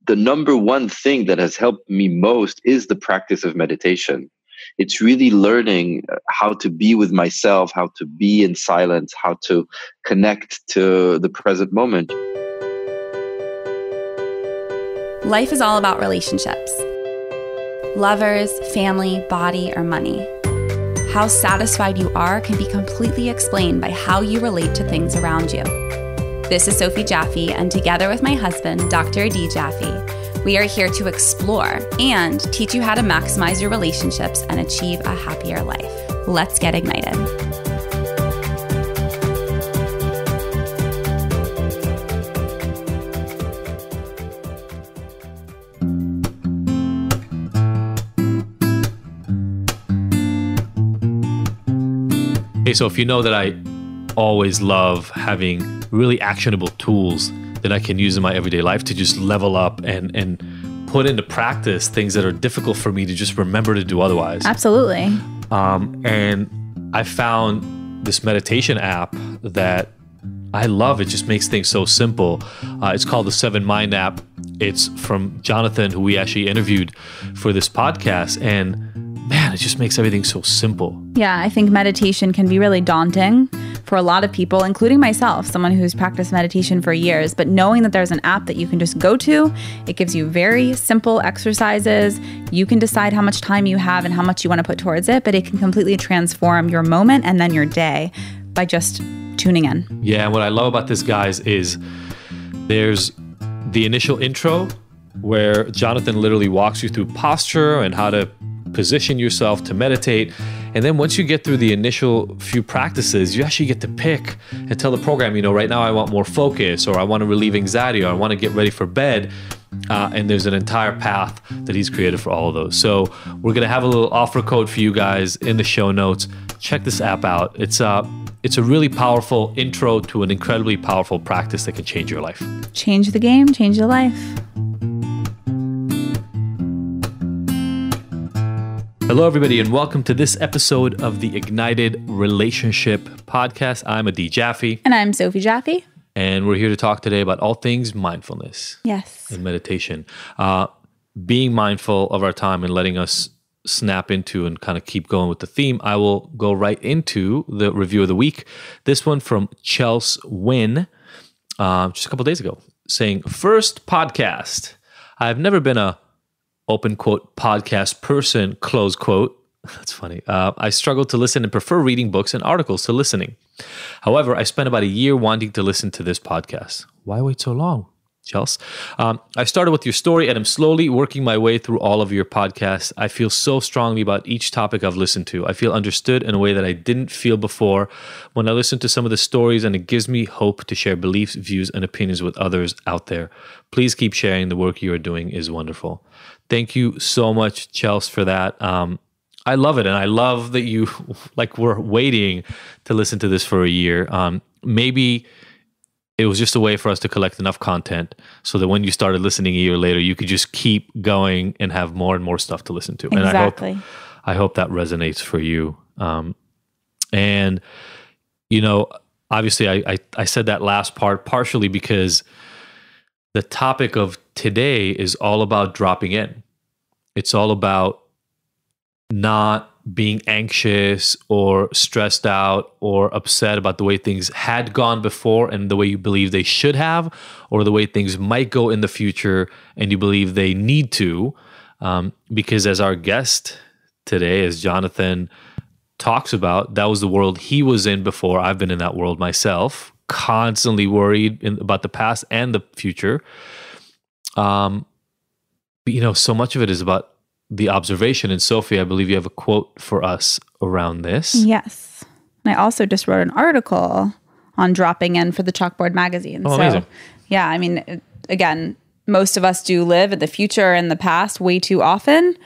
the number one thing that has helped me most is the practice of meditation. It's really learning how to be with myself, how to be in silence, how to connect to the present moment. Life is all about relationships. Lovers, family, body, or money. How satisfied you are can be completely explained by how you relate to things around you. This is Sophie Jaffe, and together with my husband, Dr. Adi Jaffe, we are here to explore and teach you how to maximize your relationships and achieve a happier life. Let's get ignited. Hey, so if you know that I always love having really actionable tools that I can use in my everyday life to just level up and put into practice things that are difficult for me to just remember to do otherwise. Absolutely. And I found this meditation app that I love. It just makes things so simple. It's called the 7 Mind app. It's from Jonathan, who we actually interviewed for this podcast. And man, it just makes everything so simple. Yeah, I think meditation can be really daunting for a lot of people, including myself, someone who's practiced meditation for years. But knowing that there's an app that you can just go to, it gives you very simple exercises. You can decide how much time you have and how much you want to put towards it, but it can completely transform your moment and then your day by just tuning in. Yeah, and what I love about this, guys, is there's the initial intro where Jonathan literally walks you through posture and how to position yourself to meditate. And then once you get through the initial few practices, you actually get to pick and tell the program, right now I want more focus, or I want to relieve anxiety, or I want to get ready for bed. And there's an entire path that he's created for all of those. So we're going to have a little offer code for you guys in the show notes. Check this app out. It's a really powerful intro to an incredibly powerful practice that can change your life. Change the game, change your life. Hello, everybody, and welcome to this episode of the Ignited Relationship Podcast. I'm Adi Jaffe. And I'm Sophie Jaffe. And we're here to talk today about all things mindfulness. Yes. And meditation. Being mindful of our time and letting us snap into and kind of keep going with the theme. I will go right into the review of the week. This one from Chelsea Wynn, just a couple days ago, saying, first podcast. I've never been a open quote podcast person, close quote. That's funny. I struggle to listen and prefer reading books and articles to listening. However, I spent about a year wanting to listen to this podcast. Why wait so long, Chelsea? I started with your story and I'm slowly working my way through all of your podcasts. I feel so strongly about each topic I've listened to. I feel understood in a way that I didn't feel before when I listen to some of the stories, and it gives me hope to share beliefs, views, and opinions with others out there. Please keep sharing. The work you are doing is wonderful. Thank you so much, Chelsea, for that. I love it. And I love that you were waiting to listen to this for a year. Maybe it was just a way for us to collect enough content so that when you started listening a year later, you could just keep going and have more and more stuff to listen to. Exactly. And I hope that resonates for you. Obviously I said that last part partially because the topic of today is all about dropping in. It's all about not being anxious or stressed out or upset about the way things had gone before and the way you believe they should have, or the way things might go in the future and you believe they need to. Because as our guest today, as Jonathan talks about, that was the world he was in before. I've been in that world myself, constantly worried about the past and the future. So much of it is about the observation. And Sophie, I believe you have a quote for us around this. Yes. And I also just wrote an article on dropping in for the Chalkboard magazine. Oh, amazing. Yeah, I mean, again, most of us do live in the future and the past way too often.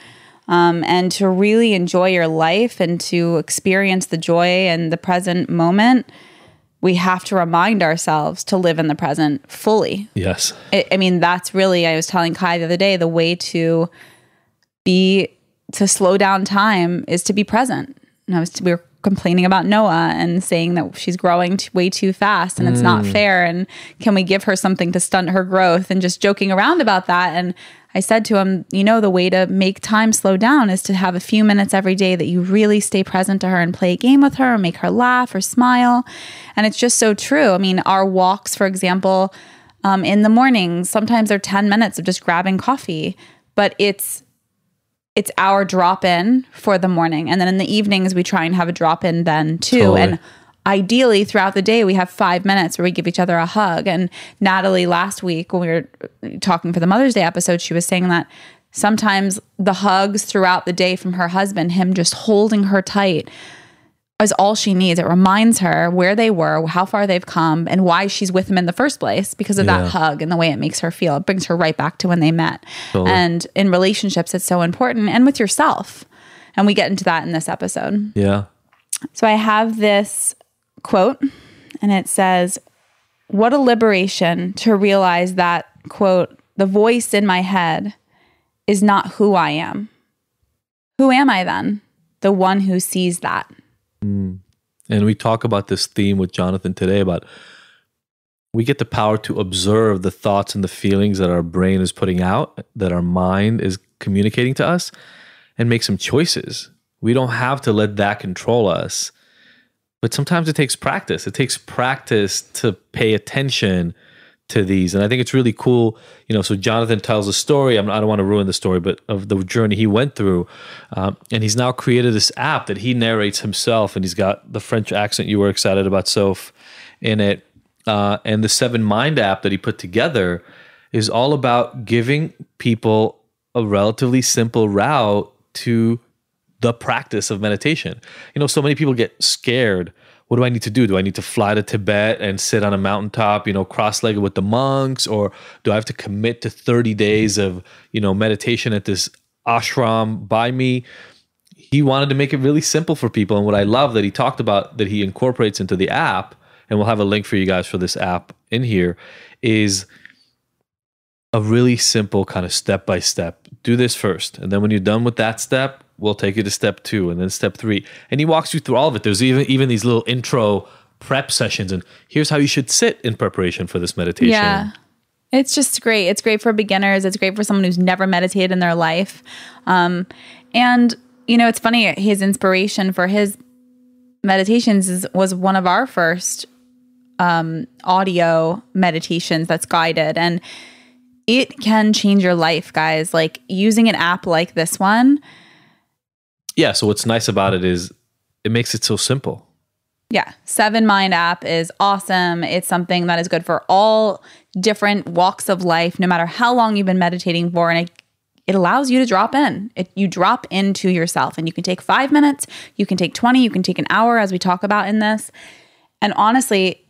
And to really enjoy your life and to experience the joy and the present moment, we have to remind ourselves to live in the present fully. Yes. That's really, I was telling Kai the other day, the way to slow down time is to be present. And we were complaining about Noah and saying that she's growing way too fast and it's not fair. And can we give her something to stunt her growth, and just joking around about that. And I said to him, the way to make time slow down is to have a few minutes every day that you really stay present to her and play a game with her or make her laugh or smile. And it's just so true. I mean, our walks, for example, in the mornings, sometimes they're 10 minutes of just grabbing coffee, but it's our drop-in for the morning. And then in the evenings, we try and have a drop-in then too. Totally. And ideally, throughout the day, we have 5 minutes where we give each other a hug. And Natalie, last week, when we were talking for the Mother's Day episode, she was saying that sometimes the hugs throughout the day from her husband, him just holding her tight, is all she needs. It reminds her where they were, how far they've come, and why she's with him in the first place because of that hug and the way it makes her feel. It brings her right back to when they met. Totally. And in relationships, it's so important, and with yourself. And we get into that in this episode. Yeah. So I have this quote, and it says, "What a liberation to realize that," quote, "the voice in my head is not who I am. Who am I then? The one who sees that." And we talk about this theme with Jonathan today about we get the power to observe the thoughts and the feelings that our brain is putting out, that our mind is communicating to us, and make some choices. We don't have to let that control us. But sometimes it takes practice. It takes practice to pay attention to these. And I think it's really cool. So Jonathan tells a story. I don't want to ruin the story, but of the journey he went through. And he's now created this app that he narrates himself. And he's got the French accent you were excited about, Sophie, in it. And the 7 Mind app that he put together is all about giving people a relatively simple route to the practice of meditation. So many people get scared. What do I need to do? Do I need to fly to Tibet and sit on a mountaintop, cross-legged with the monks? Or do I have to commit to 30 days of, meditation at this ashram by me? He wanted to make it really simple for people. And what I love that he talked about that he incorporates into the app, and we'll have a link for you guys for this app in here, is a really simple kind of step-by-step. Do this first. And then when you're done with that step, we'll take you to step 2 and then step 3. And he walks you through all of it. There's even these little intro prep sessions. And here's how you should sit in preparation for this meditation. Yeah. It's just great. It's great for beginners. It's great for someone who's never meditated in their life. And, it's funny, his inspiration for his meditations was one of our first audio meditations that's guided. And it can change your life, guys. Like using an app like this one. Yeah, so what's nice about it is it makes it so simple. Yeah, 7 Mind app is awesome. It's something that is good for all different walks of life, no matter how long you've been meditating for. And it allows you to drop in. You drop into yourself, and you can take 5 minutes, you can take 20, you can take an hour, as we talk about in this. And honestly,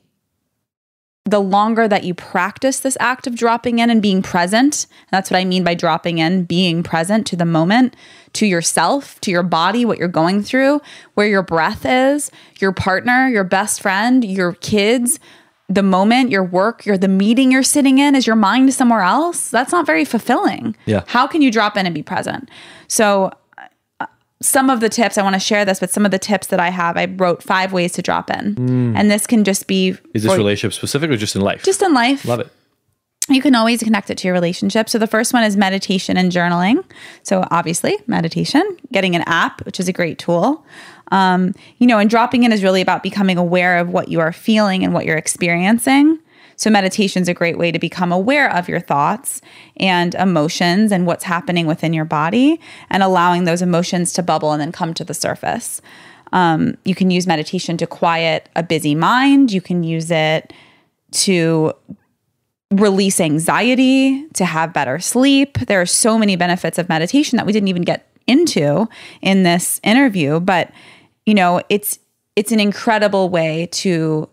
the longer that you practice this act of dropping in and being present, and that's what I mean by dropping in, being present to the moment, to yourself, to your body, what you're going through, where your breath is, your partner, your best friend, your kids, the moment, your work, the meeting you're sitting in, is your mind somewhere else? That's not very fulfilling. Yeah. How can you drop in and be present? So some of the tips, I want to share this, but some of the tips that I have, I wrote 5 ways to drop in. And this can just be... Is this relationship specific or just in life? Just in life. Love it. You can always connect it to your relationship. So the first one is meditation and journaling. So obviously meditation, getting an app, which is a great tool. And dropping in is really about becoming aware of what you are feeling and what you're experiencing. So meditation is a great way to become aware of your thoughts and emotions and what's happening within your body, and allowing those emotions to bubble and then come to the surface. You can use meditation to quiet a busy mind. You can use it to release anxiety, to have better sleep. There are so many benefits of meditation that we didn't even get into in this interview, but it's an incredible way to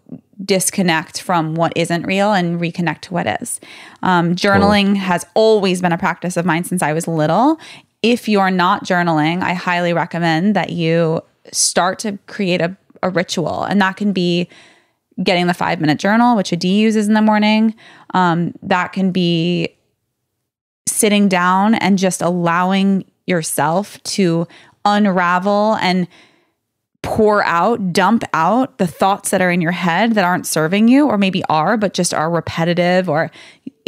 disconnect from what isn't real and reconnect to what is. Journaling has always been a practice of mine since I was little. If you're not journaling, I highly recommend that you start to create a ritual, and that can be getting the 5-minute journal, which Adi uses in the morning. That can be sitting down and just allowing yourself to unravel and pour out, dump out the thoughts that are in your head that aren't serving you, or maybe are, but just are repetitive, or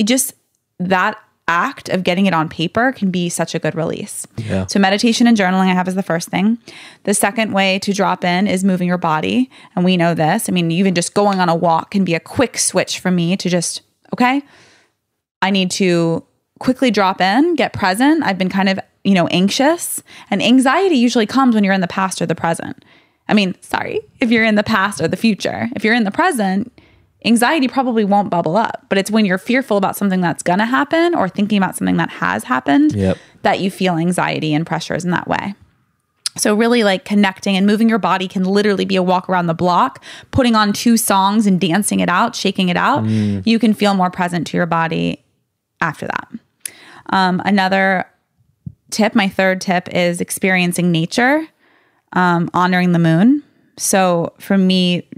just that act of getting it on paper can be such a good release. Yeah. So meditation and journaling I have as the first thing. The second way to drop in is moving your body. And we know this. I mean, even just going on a walk can be a quick switch for me to just, okay, I need to quickly drop in, get present. I've been kind of, anxious, and anxiety usually comes when you're in the past or the present. I mean, sorry, if you're in the past or the future. If you're in the present, anxiety probably won't bubble up, but it's when you're fearful about something that's going to happen or thinking about something that has happened that you feel anxiety and pressures in that way. So really like connecting and moving your body can literally be a walk around the block, putting on 2 songs and dancing it out, shaking it out. You can feel more present to your body after that. Another tip, my third tip, is experiencing nature, honoring the moon. So for me,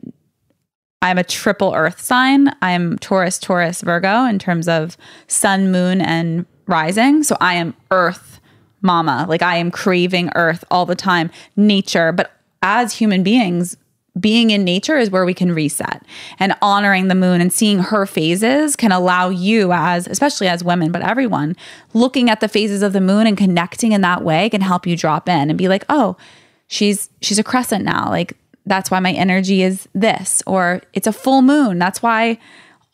I'm a triple earth sign. I'm Taurus, Virgo in terms of sun, moon, and rising. So I am earth mama. Like I am craving earth all the time, nature. But as human beings, being in nature is where we can reset, and honoring the moon and seeing her phases can allow you, especially as women, but everyone, looking at the phases of the moon and connecting in that way can help you drop in and be like, oh, she's a crescent now. Like that's why my energy is this, or it's a full moon. That's why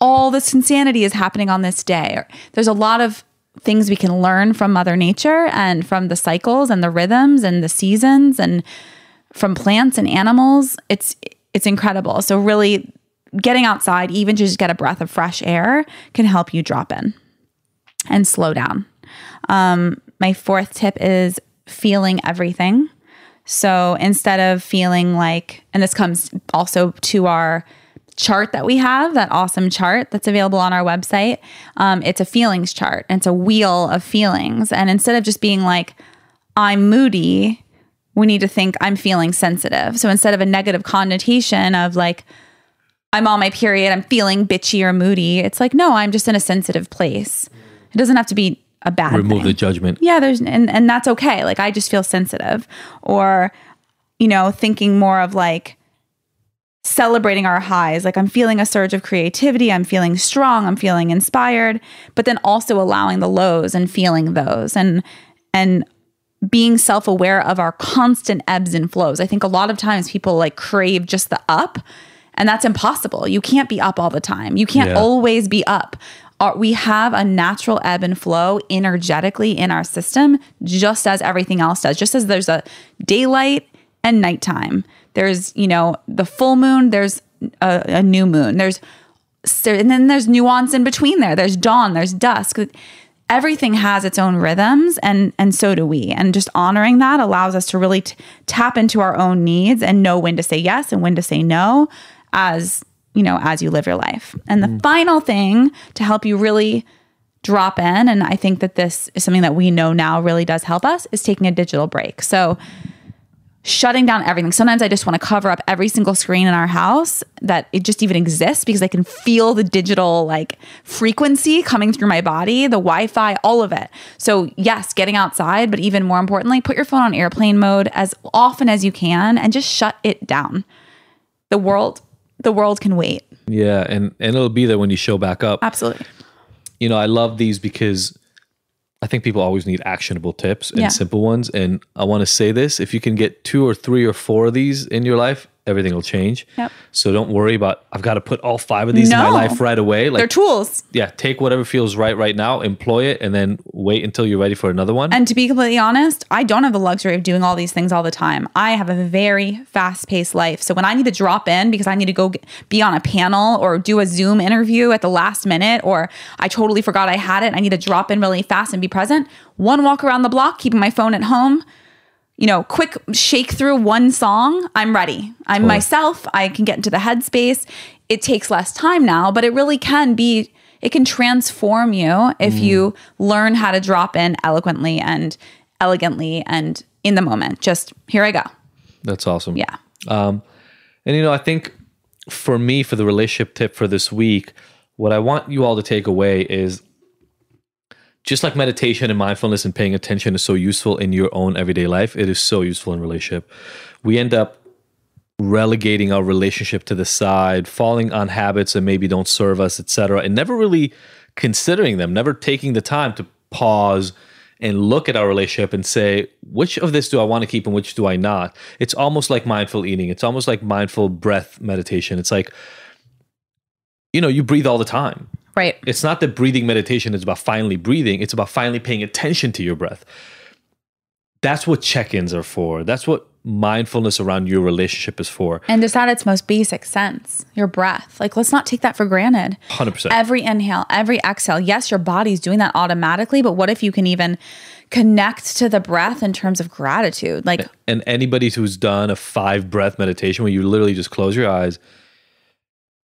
all this insanity is happening on this day. There's a lot of things we can learn from Mother Nature and from the cycles and the rhythms and the seasons and from plants and animals. It's incredible. So really getting outside, even to just get a breath of fresh air, can help you drop in and slow down. My fourth tip is feeling everything. So instead of feeling like, and this comes also to our chart that we have, that awesome chart that's available on our website. It's a feelings chart, and it's a wheel of feelings. And instead of just being like, I'm moody, we need to think I'm feeling sensitive. So instead of a negative connotation of like, I'm on my period, I'm feeling bitchy or moody, it's like, no, I'm just in a sensitive place. It doesn't have to be a bad thing. Remove the judgment. Yeah, and that's okay. Like I just feel sensitive. Or, thinking more of like celebrating our highs. Like I'm feeling a surge of creativity, I'm feeling strong, I'm feeling inspired, but then also allowing the lows and feeling those and being self-aware of our constant ebbs and flows. I think a lot of times people like crave just the up, and that's impossible. You can't be up all the time. You can't always be up. We have a natural ebb and flow energetically in our system, just as everything else does. Just as there's a daylight and nighttime. There's, the full moon, there's a new moon. And then there's nuance in between there. There's dawn, there's dusk. Everything has its own rhythms, and so do we. And just honoring that allows us to really tap into our own needs and know when to say yes and when to say no as you live your life. And the final thing to help you really drop in, and I think that this is something that we know now really does help us, is taking a digital break. So shutting down everything. Sometimes I just want to cover up every single screen in our house that it just even exists, because I can feel the digital like frequency coming through my body, the Wi-Fi, all of it. So yes, getting outside, but even more importantly, put your phone on airplane mode as often as you can and just shut it down. The world can wait. Yeah, and it'll be there when you show back up. Absolutely. I love these because I think people always need actionable tips and simple ones. And I want to say this, if you can get 2 or 3 or 4 of these in your life, everything will change. Yep. So don't worry about, I've got to put all 5 of these in my life right away. Like, they're tools. Yeah, take whatever feels right now, employ it, and then wait until you're ready for another one. And to be completely honest, I don't have the luxury of doing all these things all the time. I have a very fast-paced life. So when I need to drop in because I need to go be on a panel or do a Zoom interview at the last minute, or I totally forgot I had it and I need to drop in really fast and be present, one walk around the block, keeping my phone at home, quick shake through one song, I'm ready. I'm myself. I can get into the headspace. It takes less time now, but it really can be, it can transform you if you learn how to drop in eloquently and elegantly and in the moment. Just here I go. That's awesome. Yeah. And I think for me, for the relationship tip for this week, what I want you all to take away is, just like meditation and mindfulness and paying attention is so useful in your own everyday life, it is so useful in relationship. We end up relegating our relationship to the side, falling on habits that maybe don't serve us, etc., and never really considering them, never taking the time to pause and look at our relationship and say, which of this do I want to keep and which do I not? It's almost like mindful eating. It's almost like mindful breath meditation. It's like, you breathe all the time. Right. It's not that breathing meditation is about finally breathing. It's about finally paying attention to your breath. That's what check-ins are for. That's what mindfulness around your relationship is for. And just at its most basic sense, your breath. Like, let's not take that for granted. 100%. Every inhale, every exhale. Yes, your body's doing that automatically, but what if you can even connect to the breath in terms of gratitude? Like, and anybody who's done a 5-breath meditation where you literally just close your eyes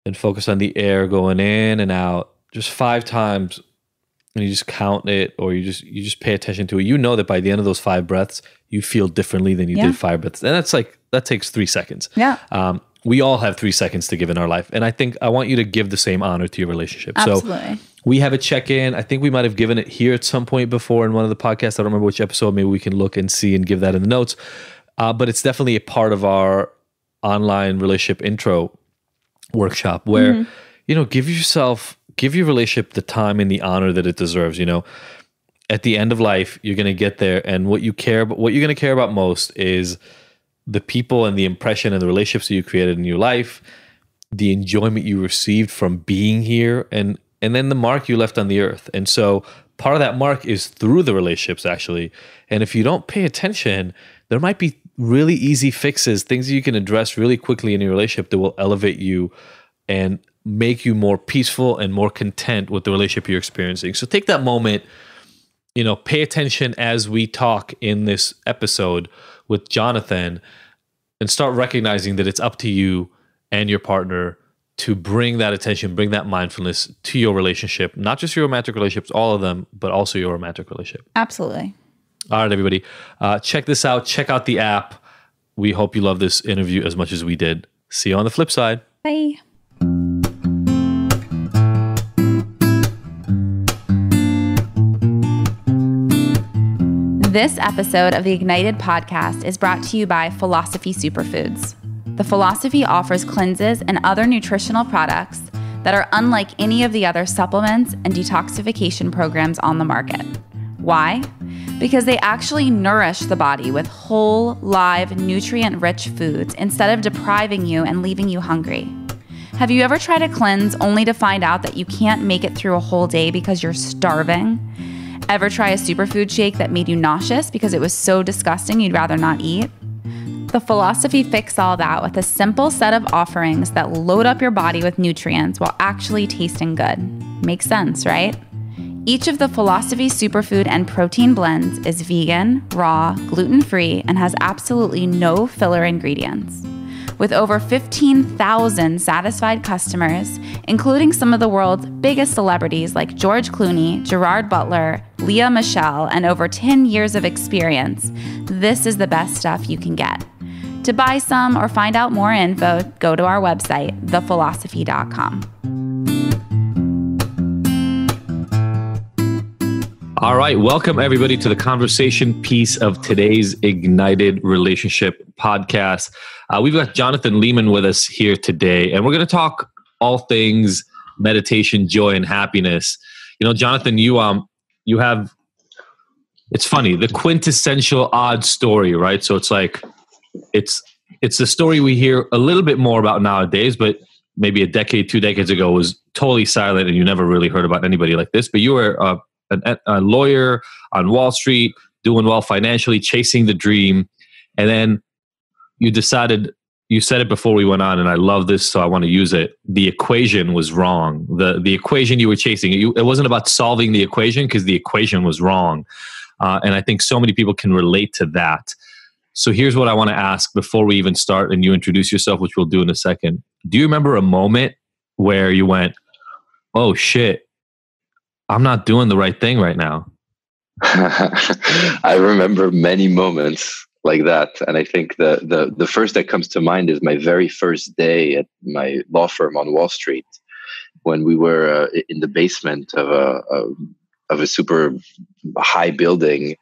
and focus on the air going in and out just 5 times, and you just count it, or you just pay attention to it, that by the end of those 5 breaths, you feel differently than you did 5 breaths. And that takes 3 seconds. Yeah. We all have 3 seconds to give in our life. And I want you to give the same honor to your relationship. Absolutely. So we have a check-in. I think we might have given it here at some point before in one of the podcasts. I don't remember which episode. Maybe we can look and see and give that in the notes. But it's definitely a part of our online relationship intro workshop where, give your relationship the time and the honor that it deserves. At the end of life, you're going to get there, and what you're going to care about most is the people and the impression and the relationships that you created in your life, the enjoyment you received from being here, and then the mark you left on the earth. And so part of that mark is through the relationships, actually. And if you don't pay attention, there might be really easy fixes, things that you can address really quickly in your relationship that will elevate you and make you more peaceful and more content with the relationship you're experiencing. So take that moment, pay attention as we talk in this episode with Jonathan, and start recognizing that it's up to you and your partner to bring that attention, bring that mindfulness to your relationship, not just your romantic relationships, all of them, but also your romantic relationship. Absolutely. All right, everybody. Check this out. Check out the app. We hope you love this interview as much as we did. See you on the flip side. Bye. This episode of the Ignited podcast is brought to you by Philosophy Superfoods. The Philosophy offers cleanses and other nutritional products that are unlike any of the other supplements and detoxification programs on the market. Why? Because they actually nourish the body with whole, live, nutrient-rich foods instead of depriving you and leaving you hungry. Have you ever tried a cleanse only to find out that you can't make it through a whole day because you're starving? Ever try a superfood shake that made you nauseous because it was so disgusting you'd rather not eat? The Philosophy fixes all that with a simple set of offerings that load up your body with nutrients while actually tasting good. Makes sense, right? Each of the Philosophy superfood and protein blends is vegan, raw, gluten-free, and has absolutely no filler ingredients. With over 15,000 satisfied customers, including some of the world's biggest celebrities like George Clooney, Gerard Butler, Lea Michele, and over 10 years of experience, this is the best stuff you can get. To buy some or find out more info, go to our website, thephilosophy.com. All right. Welcome, everybody, to the conversation piece of today's Ignited Relationship podcast. We've got Jonathan Lehmann with us here today, and we're going to talk all things meditation, joy, and happiness. Jonathan, you have, it's funny, the quintessential odd story, right? So it's like, it's the story we hear a little bit more about nowadays, but maybe a decade, 2 decades ago was totally silent, and you never really heard about anybody like this. But you were a lawyer on Wall Street, doing well financially, chasing the dream. And then you decided, you said it before we went on, and I love this, so I want to use it. The equation was wrong. The equation you were chasing, it wasn't about solving the equation, because the equation was wrong. And I think so many people can relate to that. So here's what I want to ask before we even start and you introduce yourself, which we'll do in a second. Do you remember a moment where you went, oh shit, I'm not doing the right thing right now? I remember many moments like that. And I think the first that comes to mind is my very first day at my law firm on Wall Street, when we were in the basement of a super high building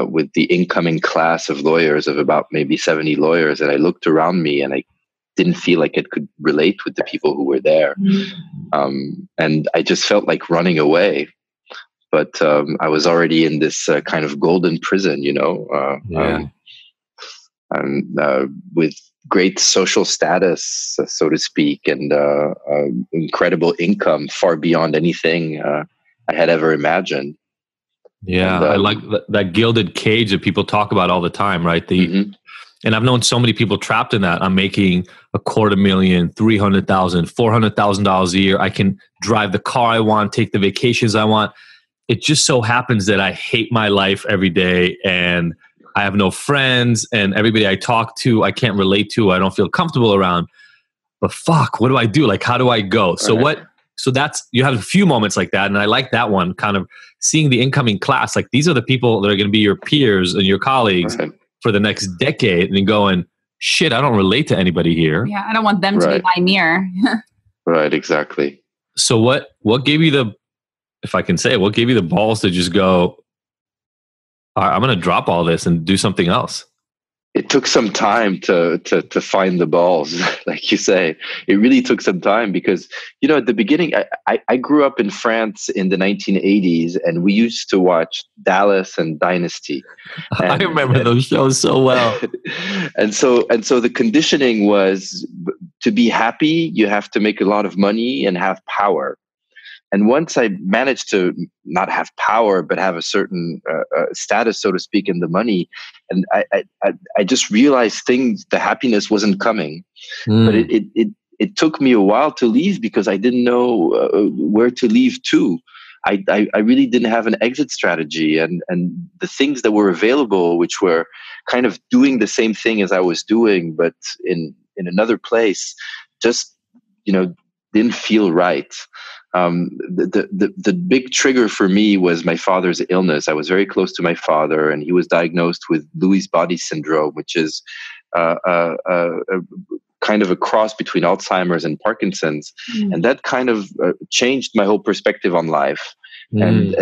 with the incoming class of lawyers of about maybe 70 lawyers. And I looked around me and I didn't feel like it could relate with the people who were there. And I just felt like running away. But I was already in this kind of golden prison, with great social status, so to speak, and incredible income far beyond anything I had ever imagined. Yeah, And, I like that gilded cage that people talk about all the time, right? And I've known so many people trapped in that. I'm making $250,000, $300,000, $400,000 a year. I can drive the car I want, take the vacations I want. It just so happens that I hate my life every day, and I have no friends, and everybody I talk to, I can't relate to. I don't feel comfortable around. But fuck, what do I do? Like, how do I go? So that's, you have a few moments like that. And I like that one, kind of seeing the incoming class. Like, these are the people that are going to be your peers and your colleagues for the next decade, and going, shit, I don't relate to anybody here. Yeah, I don't want them to be my mirror. Right, exactly. So what gave you the, if I can say, what gave you the balls to just go, all right, I'm going to drop all this and do something else? It took some time to find the balls, like you say. It really took some time because, at the beginning, I grew up in France in the 1980s, and we used to watch Dallas and Dynasty. I remember those shows so well. And so the conditioning was, to be happy, you have to make a lot of money and have power. And once I managed to not have power, but have a certain status, so to speak, in the money, and I just realized the happiness wasn't coming. But it took me a while to leave because I didn't know where to leave to. I really didn't have an exit strategy, and the things that were available, which were kind of doing the same thing as I was doing, but in another place, just didn't feel right. The big trigger for me was my father's illness. I was very close to my father, and he was diagnosed with Lewy body syndrome, which is a kind of a cross between Alzheimer's and Parkinson's. And that kind of changed my whole perspective on life, and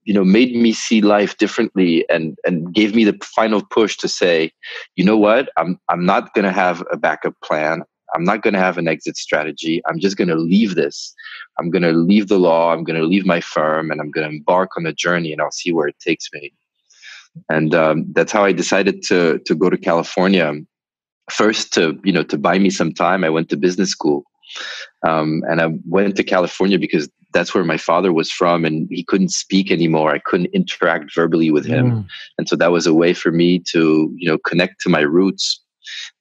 made me see life differently, and gave me the final push to say, you know what, I'm not going to have a backup plan. I'm not going to have an exit strategy. I'm just going to leave this. I'm going to leave the law. I'm going to leave my firm, and I'm going to embark on a journey, and I'll see where it takes me. And that's how I decided to go to California. First, to buy me some time, I went to business school. And I went to California because that's where my father was from, and he couldn't speak anymore. I couldn't interact verbally with him. And so that was a way for me to, connect to my roots.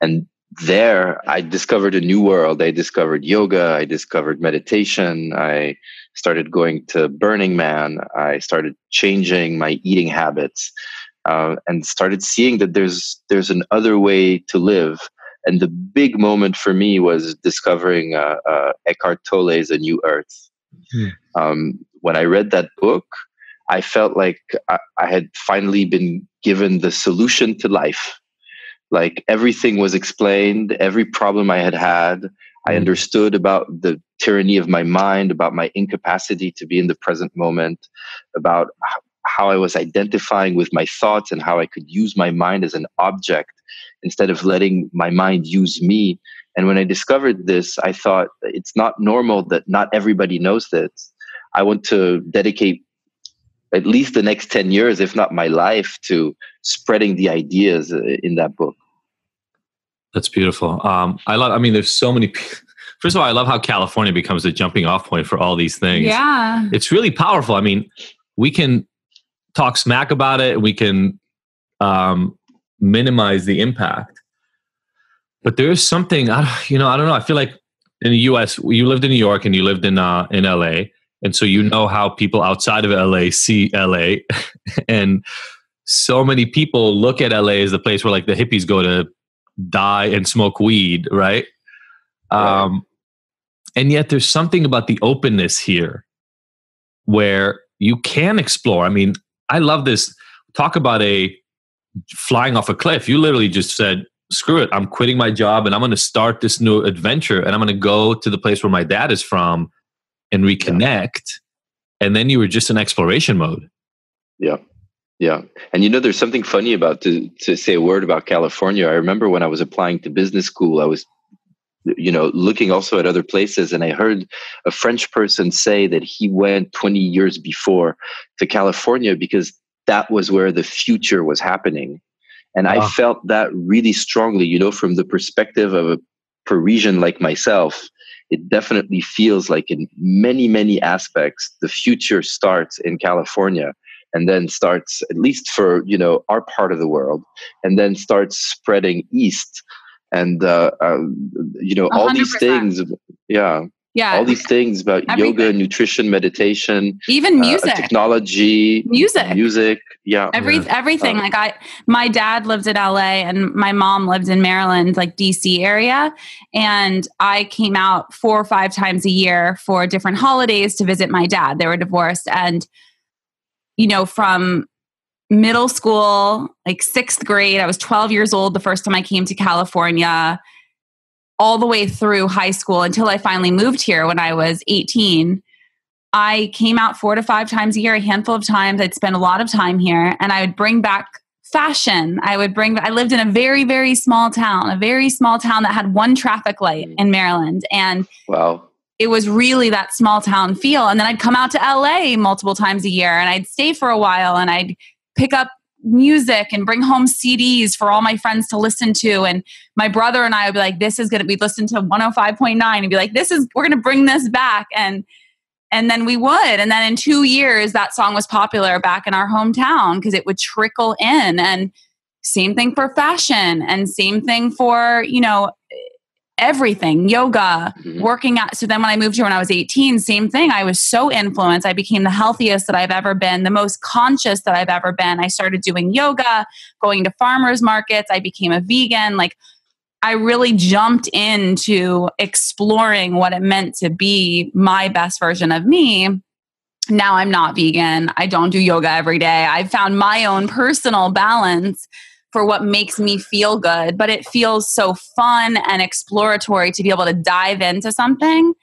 And there I discovered a new world. I discovered yoga. I discovered meditation. I started going to Burning Man. I started changing my eating habits, and started seeing that there's an other way to live. And the big moment for me was discovering Eckhart Tolle's A New Earth. When I read that book, I felt like I had finally been given the solution to life. Like, everything was explained, every problem I had. I understood about the tyranny of my mind, about my incapacity to be in the present moment, about how I was identifying with my thoughts and how I could use my mind as an object instead of letting my mind use me. And when I discovered this, I thought, it's not normal that not everybody knows this. I want to dedicate at least the next 10 years, if not my life, to spreading the ideas in that book. That's beautiful. There's so many. First of all, I love how California becomes the jumping off point for all these things. Yeah. It's really powerful. I mean, we can talk smack about it. We can minimize the impact. But there is something, I don't know. I feel like in the US, you lived in New York and you lived in LA. And so you know how people outside of LA see LA. And so many people look at LA as the place where like the hippies go to die and smoke weed, right? And yet there's something about the openness here where you can explore. I mean, I love this. Talk about a flying off a cliff. You literally just said, screw it, I'm quitting my job and I'm going to start this new adventure, and I'm going to go to the place where my dad is from and reconnect. And then you were just in exploration mode. Yeah. And there's something funny about, to say a word about California. I remember when I was applying to business school, I was looking also at other places. And I heard a French person say that he went 20 years before to California because that was where the future was happening. And I Wow. felt that really strongly, from the perspective of a Parisian like myself. It definitely feels like in many, many aspects, the future starts in California and then starts, at least for, our part of the world, and then starts spreading east. And, all these 100%. things, yeah, all Yeah. these things about yoga, Everything. nutrition, meditation, Even music. technology, Music. music. Yeah. Everything. My dad lived in LA and my mom lived in Maryland, like DC area. And I came out 4 or 5 times a year for different holidays to visit my dad. They were divorced. And, from middle school, like 6th grade, I was 12 years old the first time I came to California, all the way through high school until I finally moved here when I was 18. I came out 4 to 5 times a year, a handful of times. I'd spend a lot of time here and I would bring back fashion. I lived in a very, very small town that had one traffic light in Maryland. And Wow. it was really that small town feel. And then I'd come out to LA multiple times a year and I'd stay for a while and I'd pick up music and bring home CDs for all my friends to listen to. And my brother and I would be like, we'd listen to 105.9 and be like, we're going to bring this back. And then we would. And then in 2 years, that song was popular back in our hometown because it would trickle in. And same thing for fashion and same thing for, everything, yoga, working out. So then when I moved here when I was 18, same thing. I was so influenced. I became the healthiest that I've ever been, the most conscious that I've ever been. I started doing yoga, going to farmers markets. I became a vegan. Like I really jumped into exploring what it meant to be my best version of me. Now I'm not vegan. I don't do yoga every day. I've found my own personal balance for what makes me feel good, but it feels so fun and exploratory to be able to dive into something.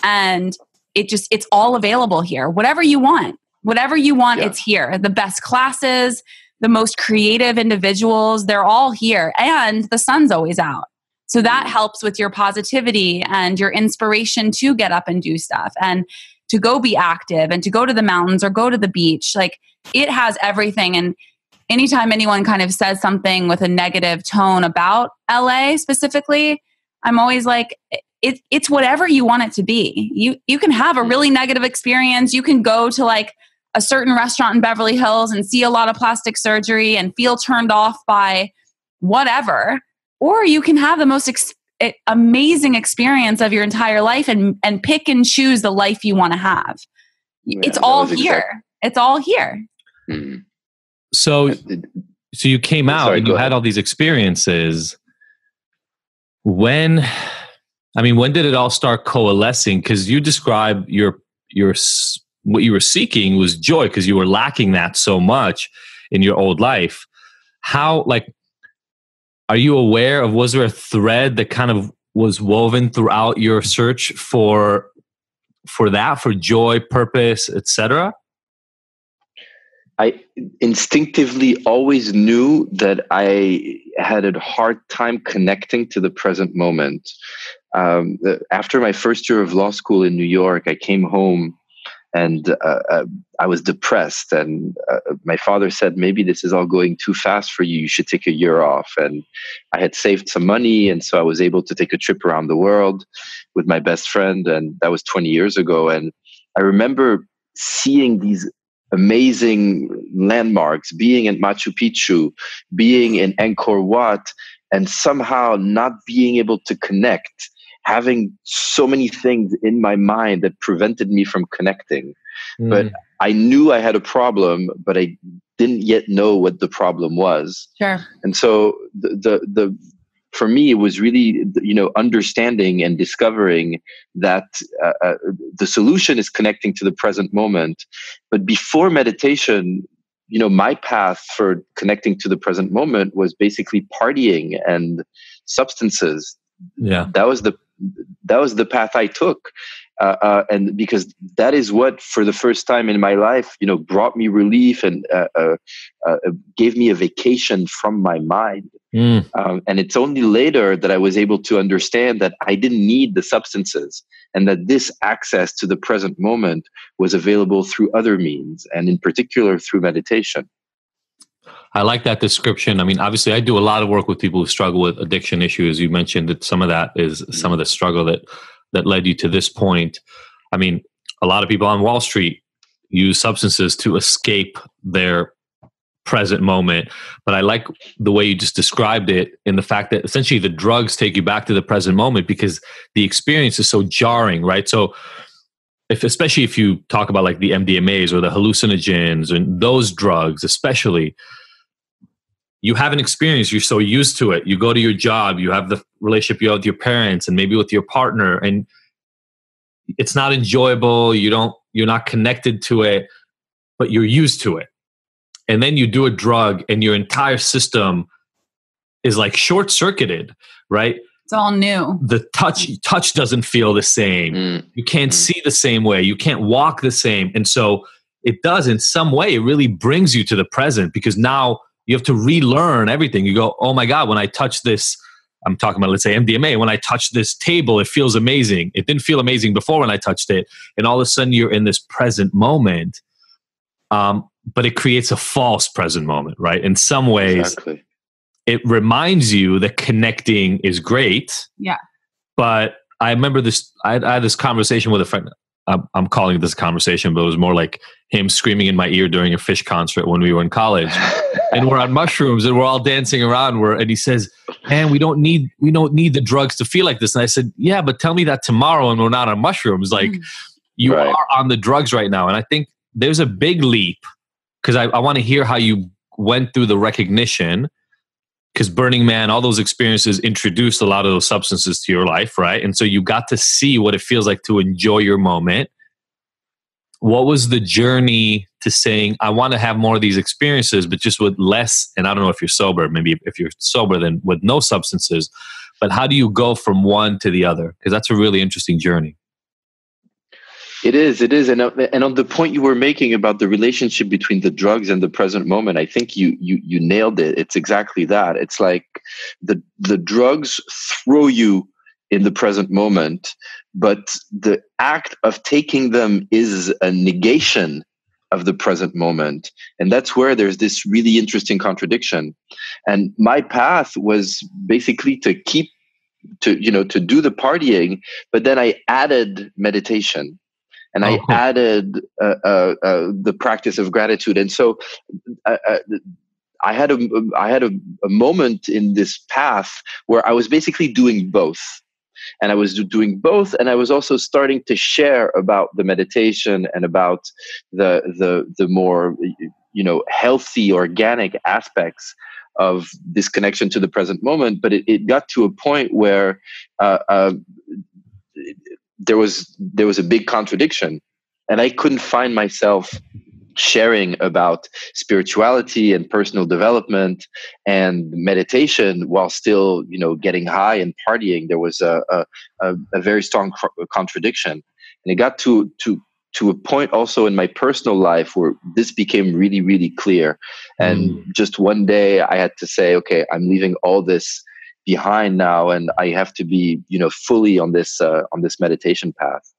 And it's all available here. Whatever you want, Yeah. it's here. The best classes, the most creative individuals, they're all here. And the sun's always out. So that helps with your positivity and your inspiration to get up and do stuff and to go be active and to go to the mountains or go to the beach. Like it has everything. And anytime anyone kind of says something with a negative tone about LA specifically, I'm always like, it's whatever you want it to be. You can have a really negative experience. You can go to like a certain restaurant in Beverly Hills and see a lot of plastic surgery and feel turned off by whatever. Or you can have the most amazing experience of your entire life and pick and choose the life you want to have. Yeah, it's all here. It's all here. Mm-hmm. So you came out and you had all these experiences. When did it all start coalescing? Because you describe your what you were seeking was joy because you were lacking that so much in your old life. How, are you aware of, was there a thread that kind of was woven throughout your search for joy, purpose, etc.? I instinctively always knew that I had a hard time connecting to the present moment. After my first year of law school in New York, I came home and I was depressed. And my father said, maybe this is all going too fast for you. You should take a year off. And I had saved some money. And so I was able to take a trip around the world with my best friend. And that was 20 years ago. And I remember seeing these amazing landmarks, being in Machu Picchu, being in Angkor Wat, and somehow not being able to connect, having so many things in my mind that prevented me from connecting. But I knew I had a problem, but I didn't yet know what the problem was. Sure. And so the for me, it was really, understanding and discovering that the solution is connecting to the present moment. But before meditation, my path for connecting to the present moment was basically partying and substances. Yeah, that was the path I took. And because that is what, for the first time in my life, brought me relief and gave me a vacation from my mind. Mm. And it's only later that I was able to understand that I didn't need the substances, and that this access to the present moment was available through other means, and in particular through meditation. I like that description. I mean, obviously, I do a lot of work with people who struggle with addiction issues. You mentioned that some of that is some of the struggle that led you to this point. I mean, a lot of people on Wall Street use substances to escape their present moment. But I like the way you just described it, in the fact that essentially the drugs take you back to the present moment because the experience is so jarring, right? So especially if you talk about like the MDMAs or the hallucinogens and those drugs, especially, you have an experience, you're so used to it. You go to your job, you have the relationship you have with your parents and maybe with your partner, and it's not enjoyable. You're not connected to it, but you're used to it. And then you do a drug and your entire system is like short circuited, right? It's all new. The touch doesn't feel the same. You can't see the same way. You can't walk the same. And so it does, in some way, it really brings you to the present, because now you have to relearn everything. You go, oh my God, when I touch this, I'm talking about, let's say MDMA, when I touch this table, it feels amazing. It didn't feel amazing before when I touched it. And all of a sudden you're in this present moment. But it creates a false present moment, right? In some ways, Exactly. It reminds you that connecting is great. Yeah. But I remember this, I had this conversation with a friend. I'm calling it this conversation, but it was more like him screaming in my ear during a Fish concert when we were in college. And we're on mushrooms and we're all dancing around. And he says, man, we don't need the drugs to feel like this. And I said, yeah, but tell me that tomorrow and we're not on mushrooms. Like, you Right. are on the drugs right now. And I think there's a big leap, because I want to hear how you went through the recognition, because Burning Man, all those experiences introduced a lot of those substances to your life, right? And so you got to see what it feels like to enjoy your moment. What was the journey to saying, I want to have more of these experiences, but just with less, and I don't know if you're sober, maybe if you're sober, then with no substances, but how do you go from one to the other? Because that's a really interesting journey. It is. And on the point you were making about the relationship between the drugs and the present moment, I think you nailed it. It's exactly that. It's like the drugs throw you in the present moment, but the act of taking them is a negation of the present moment. And that's where there's this really interesting contradiction. And my path was basically to do the partying, but then I added meditation. And I added the practice of gratitude. And so I had a moment in this path where I was basically doing both. And I was doing both, and I was also starting to share about the meditation and about the more healthy, organic aspects of this connection to the present moment. But it got to a point where there was a big contradiction, and I couldn't find myself sharing about spirituality and personal development and meditation while still getting high and partying. There was a very strong contradiction, and it got to a point also in my personal life where this became really, really clear. And just one day I had to say, okay, I'm leaving all this behind now, and I have to be fully on this meditation path.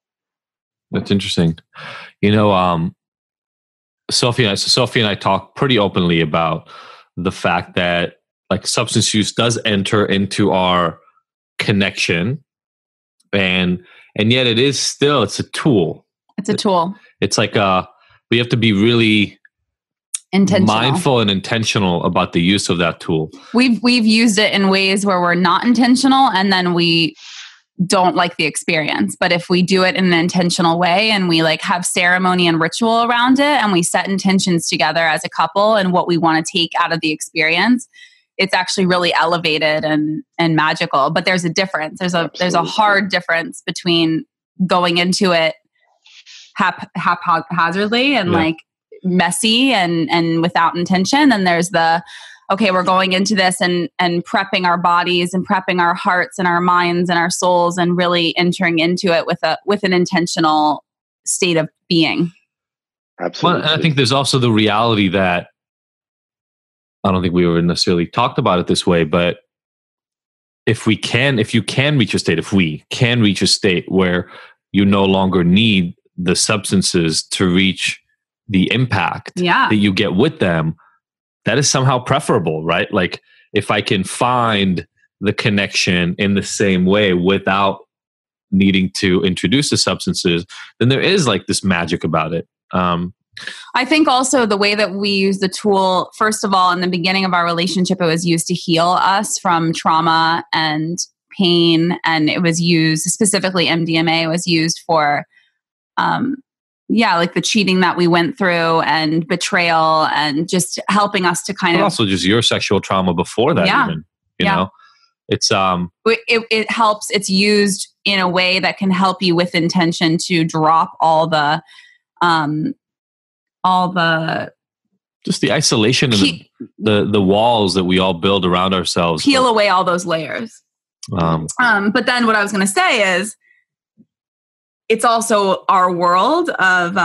That's interesting. Sophie and I talk pretty openly about the fact that like substance use does enter into our connection, and yet it's a tool. It's a tool. It's like we have to be really mindful and intentional about the use of that tool. We've used it in ways where we're not intentional, and then we don't like the experience. But if we do it in an intentional way, and we like have ceremony and ritual around it, and we set intentions together as a couple and what we want to take out of the experience, it's actually really elevated and magical. But there's a difference. There's a hard difference between going into it haphazardly and like messy and without intention. And there's okay, we're going into this and prepping our bodies and prepping our hearts and our minds and our souls and really entering into it with an intentional state of being. Absolutely. Well, and I think there's also the reality that I don't think we ever necessarily talked about it this way, but if we can reach a state where you no longer need the substances to reach the impact that you get with them, that is somehow preferable, right? Like if I can find the connection in the same way without needing to introduce the substances, then there is like this magic about it. I think also the way that we use the tool, first of all, in the beginning of our relationship, it was used to heal us from trauma and pain. And it was used, specifically MDMA was used for, like the cheating that we went through and betrayal and just helping us to kind of. Also just your sexual trauma before that even, you know, it's, it helps. It's used in a way that can help you with intention to drop all the just the isolation and the walls that we all build around ourselves. Peel away all those layers. But then what I was going to say is it's also our world of,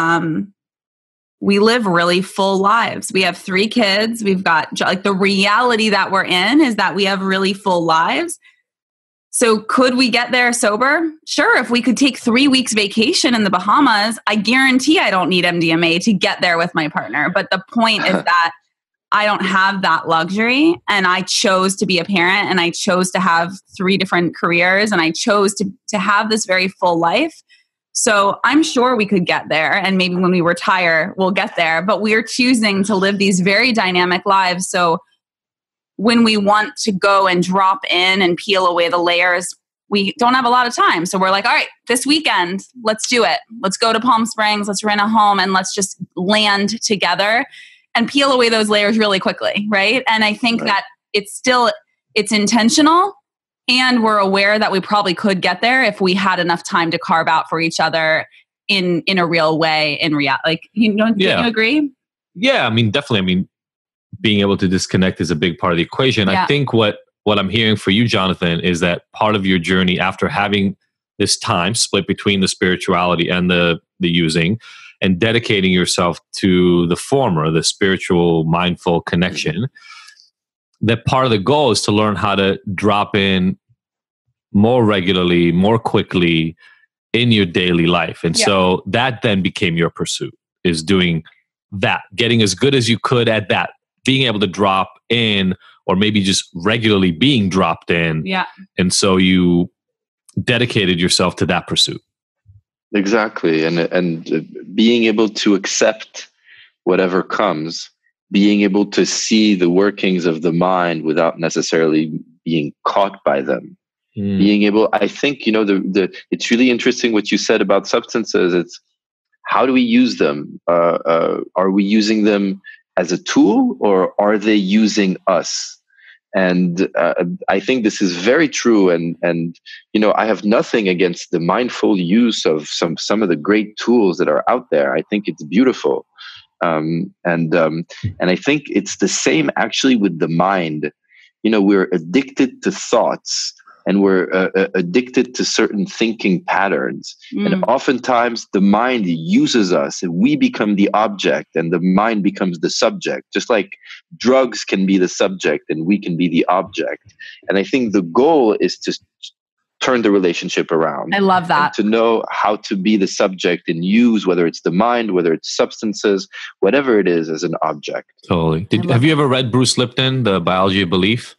we live really full lives. We have 3 kids. We've got like the reality that we're in is that we have really full lives. So could we get there sober? Sure. If we could take 3 weeks vacation in the Bahamas, I guarantee I don't need MDMA to get there with my partner. But the point is that I don't have that luxury, and I chose to be a parent, and I chose to have 3 different careers, and I chose to have this very full life. So I'm sure we could get there, and maybe when we retire, we'll get there. But we're choosing to live these very dynamic lives. So when we want to go and drop in and peel away the layers, we don't have a lot of time. So we're like, all right, this weekend, let's do it. Let's go to Palm Springs. Let's rent a home and let's just land together and peel away those layers really quickly, right? And I think that it's intentional, and we're aware that we probably could get there if we had enough time to carve out for each other in a real way, in reality. Like, don't you agree? Yeah, I mean, definitely. I mean, being able to disconnect is a big part of the equation. I think what I'm hearing for you, Jonathan, is that part of your journey after having this time split between the spirituality and the using, and dedicating yourself to the former, the spiritual, mindful connection, that part of the goal is to learn how to drop in more regularly, more quickly in your daily life. And so that then became your pursuit, is doing that, getting as good as you could at that, being able to drop in, or maybe just regularly being dropped in. Yeah. And so you dedicated yourself to that pursuit. Exactly. And being able to accept whatever comes, being able to see the workings of the mind without necessarily being caught by them. Being able, I think, it's really interesting what you said about substances. It's how do we use them? Are we using them as a tool, or are they using us? And I think this is very true. And I have nothing against the mindful use of some of the great tools that are out there. I think it's beautiful. And I think it's the same actually with the mind. We're addicted to thoughts, and we're addicted to certain thinking patterns. And oftentimes the mind uses us, and we become the object, and the mind becomes the subject. Just like drugs can be the subject and we can be the object. And I think the goal is to turn the relationship around. I love that. To know how to be the subject and use, whether it's the mind, whether it's substances, whatever it is, as an object. Totally. Have you ever read Bruce Lipton, The Biology of Belief?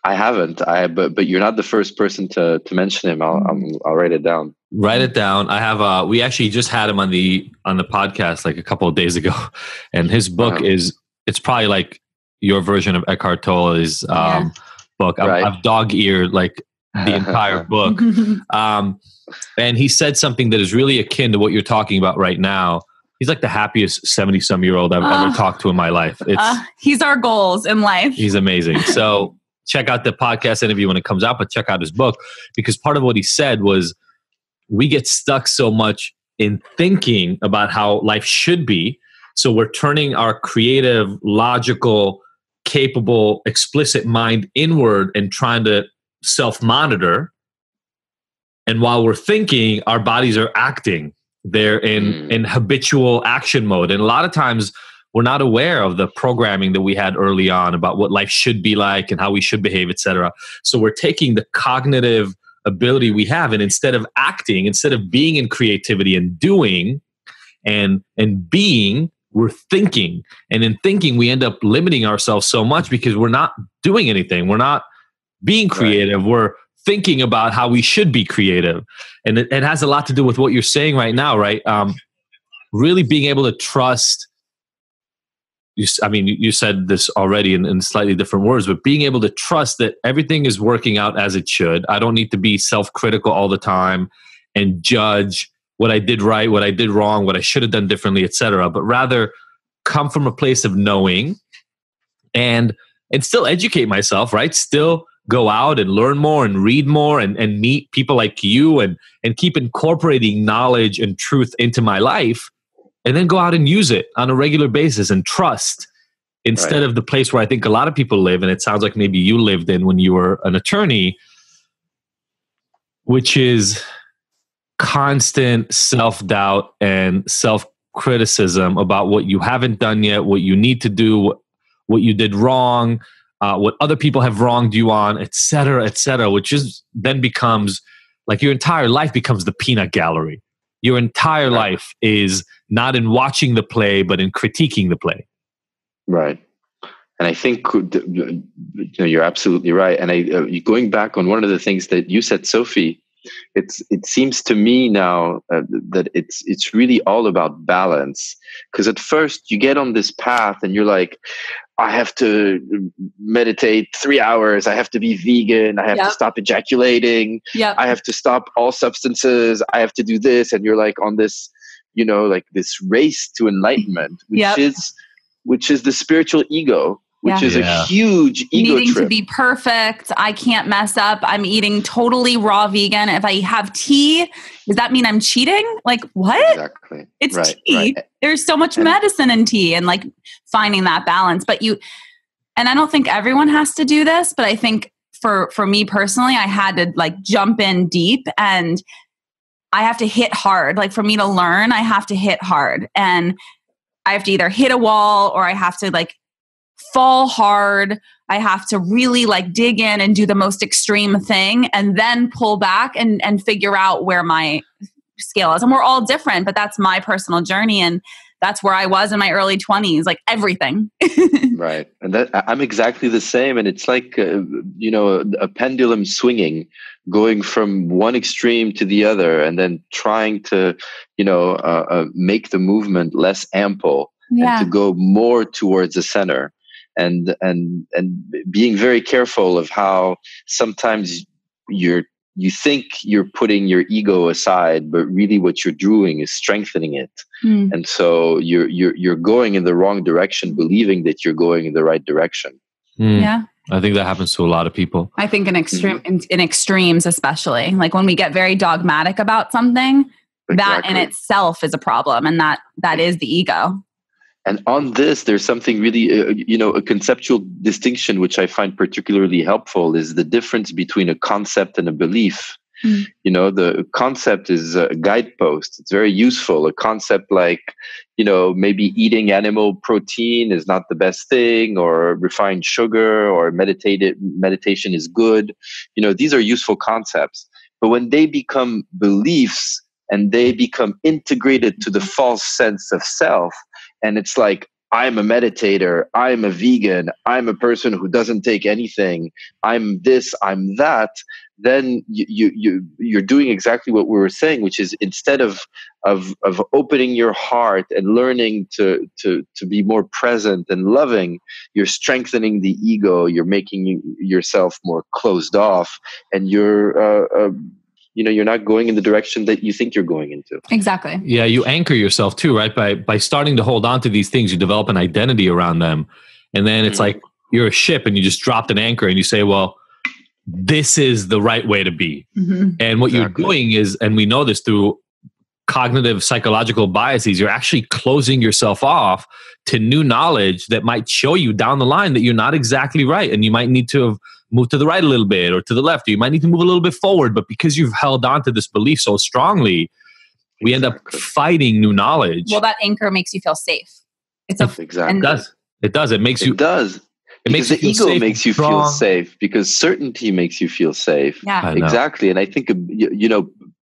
I haven't. But you're not the first person to mention him. I'll write it down. Write it down. I have. We actually just had him on the podcast like a couple of days ago, and his book it's probably like your version of Eckhart Tolle's book. I've dog-eared like the entire book, and he said something that is really akin to what you're talking about right now. He's like the happiest 70-some-year-old I've ever talked to in my life. He's our goals in life. He's amazing. So check out the podcast interview when it comes out, but check out his book, because part of what he said was we get stuck so much in thinking about how life should be. So we're turning our creative, logical, capable, explicit mind inward and trying to self-monitor. And while we're thinking, our bodies are acting. They're in habitual action mode. And a lot of times we're not aware of the programming that we had early on about what life should be like and how we should behave, etc. So we're taking the cognitive ability we have, and instead of acting, instead of being in creativity and doing and being, we're thinking. And in thinking, we end up limiting ourselves so much because we're not doing anything. We're not being creative. Right. We're thinking about how we should be creative. And it has a lot to do with what you're saying right now, right? Really being able to trust. You said this already in slightly different words, but being able to trust that everything is working out as it should. I don't need to be self-critical all the time and judge what I did right, what I did wrong, what I should have done differently, etc. But rather come from a place of knowing and still educate myself, right? Still go out and learn more and read more and meet people like you and keep incorporating knowledge and truth into my life. And then go out and use it on a regular basis and trust instead of the place where I think a lot of people live. And it sounds like maybe you lived in when you were an attorney, which is constant self-doubt and self-criticism about what you haven't done yet, what you need to do, what you did wrong, what other people have wronged you on, et cetera, which is then becomes like your entire life becomes the peanut gallery. Your entire life is not in watching the play, but in critiquing the play. Right. And I think you're absolutely right. And going back on one of the things that you said, Sophie, it seems to me now that it's really all about balance. Because at first you get on this path and you're like, I have to meditate 3 hours. I have to be vegan. I have to stop ejaculating. I have to stop all substances. I have to do this. And you're like on this, like this race to enlightenment, which is the spiritual ego, which is a huge ego needing trip. To be perfect. I can't mess up. I'm eating totally raw vegan. If I have tea, does that mean I'm cheating? Like what? Exactly. It's tea. Right. There's so much medicine in tea and like finding that balance. But and I don't think everyone has to do this, but I think for me personally, I had to like jump in deep and I have to hit hard. Like for me to learn, I have to hit hard and I have to either hit a wall or I have to like fall hard. I have to really like dig in and do the most extreme thing and then pull back and figure out where my scale is. And we're all different, but that's my personal journey. And that's where I was in my early 20s, like everything. Right. And I'm exactly the same. And it's like, a pendulum swinging, going from one extreme to the other and then trying to, make the movement less ample and to go more towards the center. And being very careful of how sometimes you think you're putting your ego aside, but really what you're doing is strengthening it. And so you're going in the wrong direction, believing that you're going in the right direction. Yeah. I think that happens to a lot of people. I think in extremes, especially like when we get very dogmatic about something, that in itself is a problem. And that is the ego. And on this, there's something really, a conceptual distinction, which I find particularly helpful, is the difference between a concept and a belief. The concept is a guidepost. It's very useful. A concept like, maybe eating animal protein is not the best thing, or refined sugar, or meditation is good. These are useful concepts. But when they become beliefs and they become integrated to the false sense of self, and it's like, I'm a meditator, I'm a vegan, I'm a person who doesn't take anything, I'm this, I'm that, then you're doing exactly what we were saying, which is instead of opening your heart and learning to be more present and loving, you're strengthening the ego, you're making yourself more closed off, and you're not going in the direction that you think you're going into. Exactly. Yeah, you anchor yourself too, right? By starting to hold on to these things, you develop an identity around them. And then it's like you're a ship and you just dropped an anchor and you say, well, this is the right way to be. And what you're doing is, and we know this through cognitive psychological biases, you're actually closing yourself off to new knowledge that might show you down the line that you're not exactly right. And you might need to have moved to the right a little bit or to the left. Or you might need to move a little bit forward. But because you've held on to this belief so strongly, we end up fighting new knowledge. Well, that anchor makes you feel safe. It's a Exactly. It does. It does. It makes you. It does. It makes Because you the feel ego safe, makes you feel strong. safe, because certainty makes you feel safe. Yeah. I know. Exactly. And I think,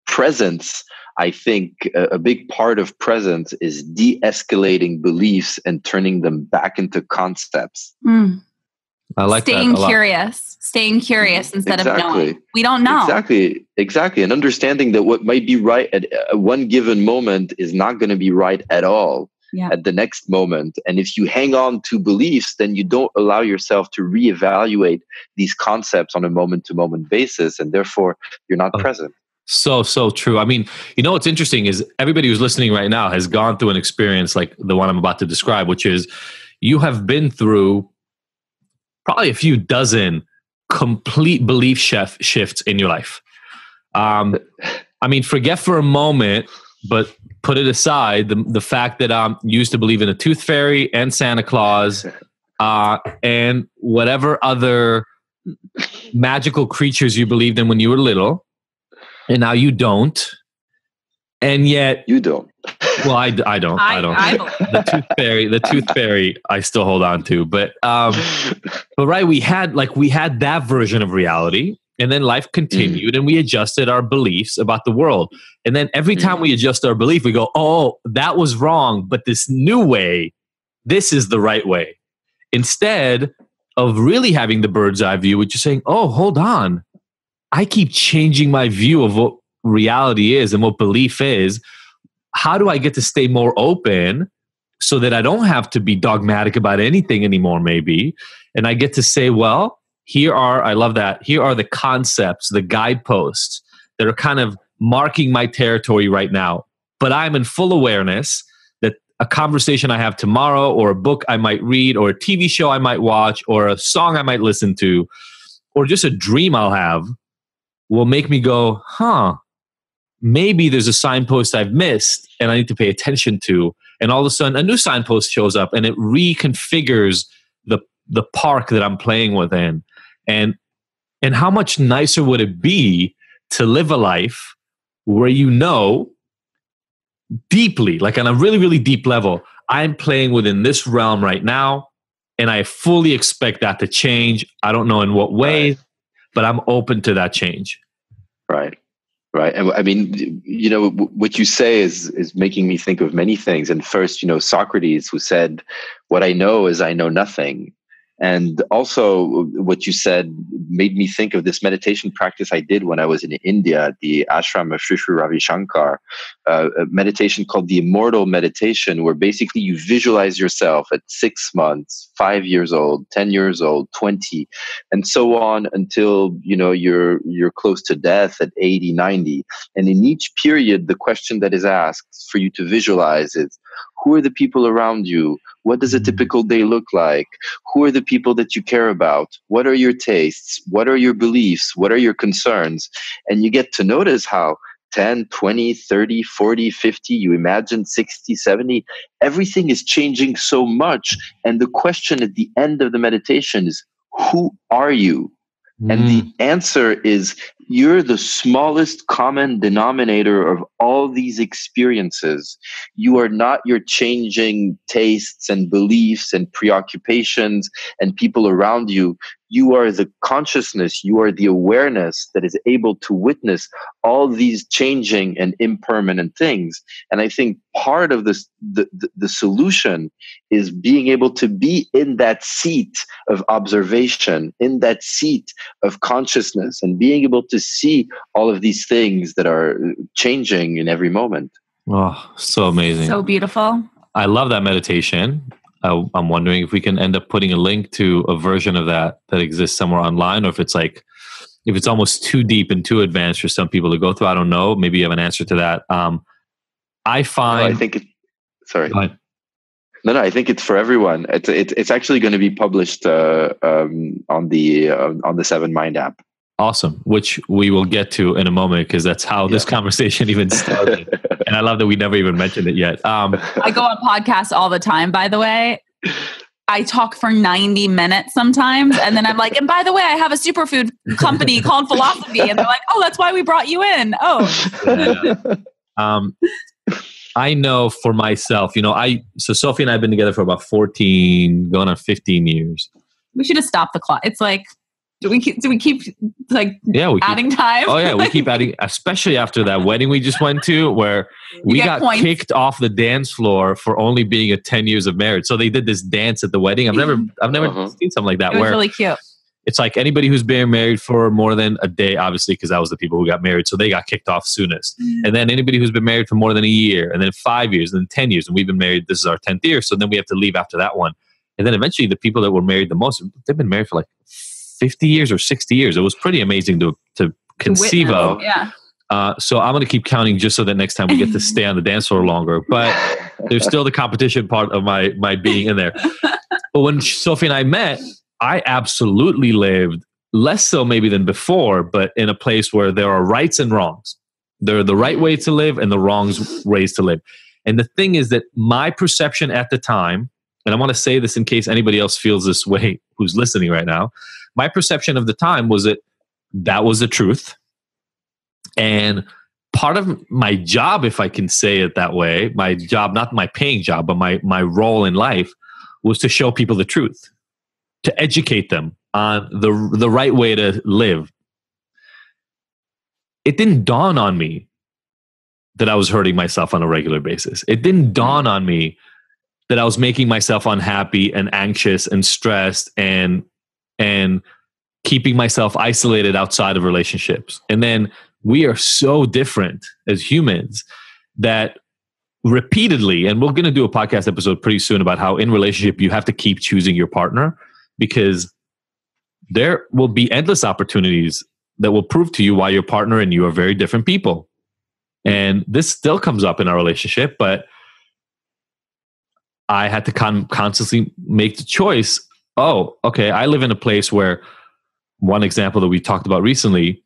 presence, I think a big part of presence is de-escalating beliefs and turning them back into concepts. I like staying that a lot. Staying curious instead of Exactly. knowing. We don't know. Exactly. And understanding that what might be right at one given moment is not going to be right at all at the next moment. And if you hang on to beliefs, then you don't allow yourself to reevaluate these concepts on a moment-to-moment basis, and therefore you're not present. So true. I mean, what's interesting is everybody who's listening right now has gone through an experience like the one I'm about to describe, which is you have been through probably a few dozen complete belief shifts in your life. I mean, forget for a moment, but put it aside, the fact that you used to believe in a tooth fairy and Santa Claus and whatever other magical creatures you believed in when you were little, and now you don't. And yet you don't. Well, I don't. The tooth fairy, I still hold on to. But right, we had that version of reality, and then life continued, and we adjusted our beliefs about the world. And then every time we adjust our belief, we go, "Oh, that was wrong," but this new way, this is the right way. Instead of really having the bird's eye view, which is saying, "Oh, hold on, I keep changing my view of what reality is and what belief is. How do I get to stay more open so that I don't have to be dogmatic about anything anymore, maybe? And I get to say, well, I love that. Here are the concepts, the guideposts that are kind of marking my territory right now. But I'm in full awareness that a conversation I have tomorrow, or a book I might read, or a TV show I might watch, or a song I might listen to, or just a dream I'll have will make me go, maybe there's a signpost I've missed and I need to pay attention to. And all of a sudden a new signpost shows up and it reconfigures the park that I'm playing within. And how much nicer would it be to live a life where deeply, like on a really, really deep level, I'm playing within this realm right now, and I fully expect that to change. I don't know in what way, but I'm open to that change. Right. And I mean, what you say is making me think of many things. And first, Socrates, who said, "What I know is I know nothing." And also what you said made me think of this meditation practice I did when I was in India, the ashram of Sri Sri Ravi Shankar, a meditation called the Immortal Meditation, where basically you visualize yourself at 6 months, 5 years old, 10 years old, 20, and so on until, you're close to death at 80, 90. And in each period, the question that is asked for you to visualize is, who are the people around you? What does a typical day look like? Who are the people that you care about? What are your tastes? What are your beliefs? What are your concerns? And you get to notice how 10, 20, 30, 40, 50, you imagine 60, 70, everything is changing so much. And the question at the end of the meditation is, who are you? And the answer is, you're the smallest common denominator of all these experiences. You are not your changing tastes and beliefs and preoccupations and people around you. You are the consciousness, you are the awareness that is able to witness all these changing and impermanent things. And I think part of this, the solution is being able to be in that seat of observation, in that seat of consciousness, and being able to see all of these things that are changing in every moment. Oh, so amazing. So beautiful. I love that meditation. I'm wondering if we can end up putting a link to a version of that exists somewhere online, or if it's almost too deep and too advanced for some people to go through. I don't know. Maybe you have an answer to that. I think it's for everyone. It's actually going to be published on the Seven Mind app. Awesome, which we will get to in a moment, because that's how this conversation even started. And I love that we never even mentioned it yet. I go on podcasts all the time, by the way. I talk for 90 minutes sometimes. And then I'm like, and by the way, I have a superfood company called Philosophy. And they're like, oh, that's why we brought you in. Oh. I know for myself, so Sophie and I have been together for about 14, going on 15 years. We should have stopped the clock. It's like, do we keep like adding time? Oh yeah, we keep adding, especially after that wedding we just went to, where we got kicked off the dance floor for only being at 10 years of marriage. So they did this dance at the wedding. I've never seen something like that. It was really cute. It's like anybody who's been married for more than a day, obviously, because that was the people who got married. So they got kicked off soonest. And then anybody who's been married for more than a year, and then 5 years, and then 10 years. And we've been married, this is our 10th year. So then we have to leave after that one. And then eventually the people that were married the most, they've been married for like 50 years or 60 years. It was pretty amazing to conceive of. Yeah. So I'm going to keep counting just so that next time we get to stay on the dance floor longer. But there's still the competition part of my being in there. But when Sophie and I met, I absolutely lived, less so maybe than before, but in a place where there are rights and wrongs. There are the right way to live and the wrongs ways to live. And the thing is that my perception at the time, and I want to say this in case anybody else feels this way who's listening right now, my perception of the time was that was the truth. And part of my job, if I can say it that way, my job, not my paying job, but my role in life was to show people the truth, to educate them on the right way to live. It didn't dawn on me that I was hurting myself on a regular basis. It didn't dawn on me that I was making myself unhappy and anxious and stressed and keeping myself isolated outside of relationships. And then we are so different as humans that repeatedly, and we're going to do a podcast episode pretty soon about how in relationship you have to keep choosing your partner, because there will be endless opportunities that will prove to you why your partner and you are very different people. And this still comes up in our relationship, but I had to constantly make the choice. Oh, okay. I live in a place where, one example that we talked about recently,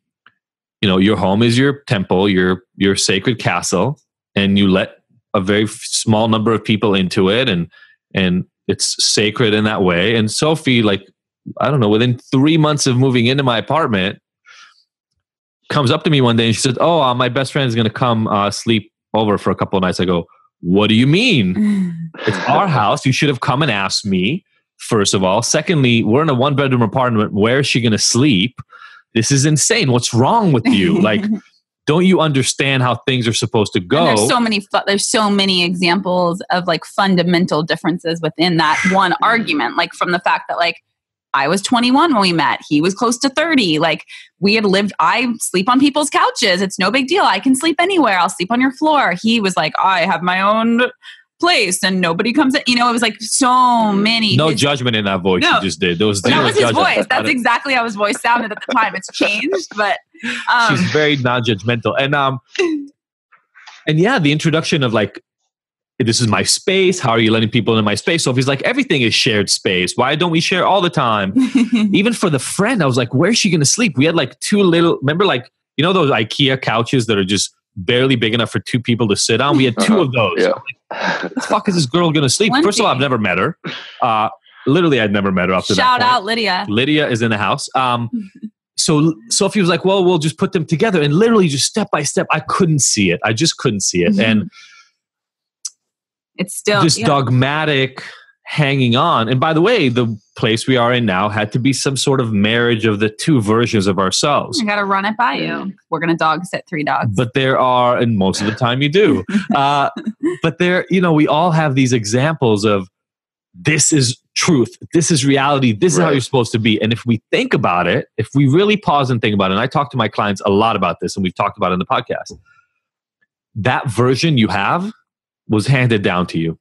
your home is your temple, your sacred castle, and you let a very small number of people into it, and it's sacred in that way. And Sophie, within 3 months of moving into my apartment, comes up to me one day and she said, "Oh, my best friend is going to come sleep over for a couple of nights." I go, "What do you mean? It's our house. You should have come and asked me, first of all. Secondly, we're in a 1-bedroom apartment. Where is she going to sleep? This is insane. What's wrong with you? Don't you understand how things are supposed to go?" And there's so many examples of fundamental differences within that one argument. From the fact that I was 21 when we met. He was close to 30. I sleep on people's couches. It's no big deal. I can sleep anywhere. I'll sleep on your floor. He was like, I have my own place and nobody comes in. It was so many. No judgment in that voice you just did. That was his voice. That's exactly how his voice sounded at the time. It's changed, but she's very non-judgmental. And yeah, the introduction of this is my space. How are you letting people in my space? So if he's like, everything is shared space. Why don't we share all the time? Even for the friend, I was like, where's she going to sleep? We had two little, remember those IKEA couches that are just barely big enough for 2 people to sit on? We had 2 of those. Yeah. What the fuck is this girl going to sleep? First of all, I've never met her. Literally, I'd never met her up to that point. Shout out Lydia. Lydia is in the house. So Sophie was like, well, we'll just put them together. And literally just step by step, I couldn't see it. I just couldn't see it. And it's still this dogmatic hanging on. And by the way, the place we are in now had to be some sort of marriage of the 2 versions of ourselves. I got to run it by you. We're going to dog sit 3 dogs. But there are, and most of the time you do. But there, we all have these examples of this is truth. This is reality. This is how you're supposed to be. And if we think about it, if we really pause and think about it, and I talk to my clients a lot about this, and we've talked about it in the podcast, that version you have was handed down to you.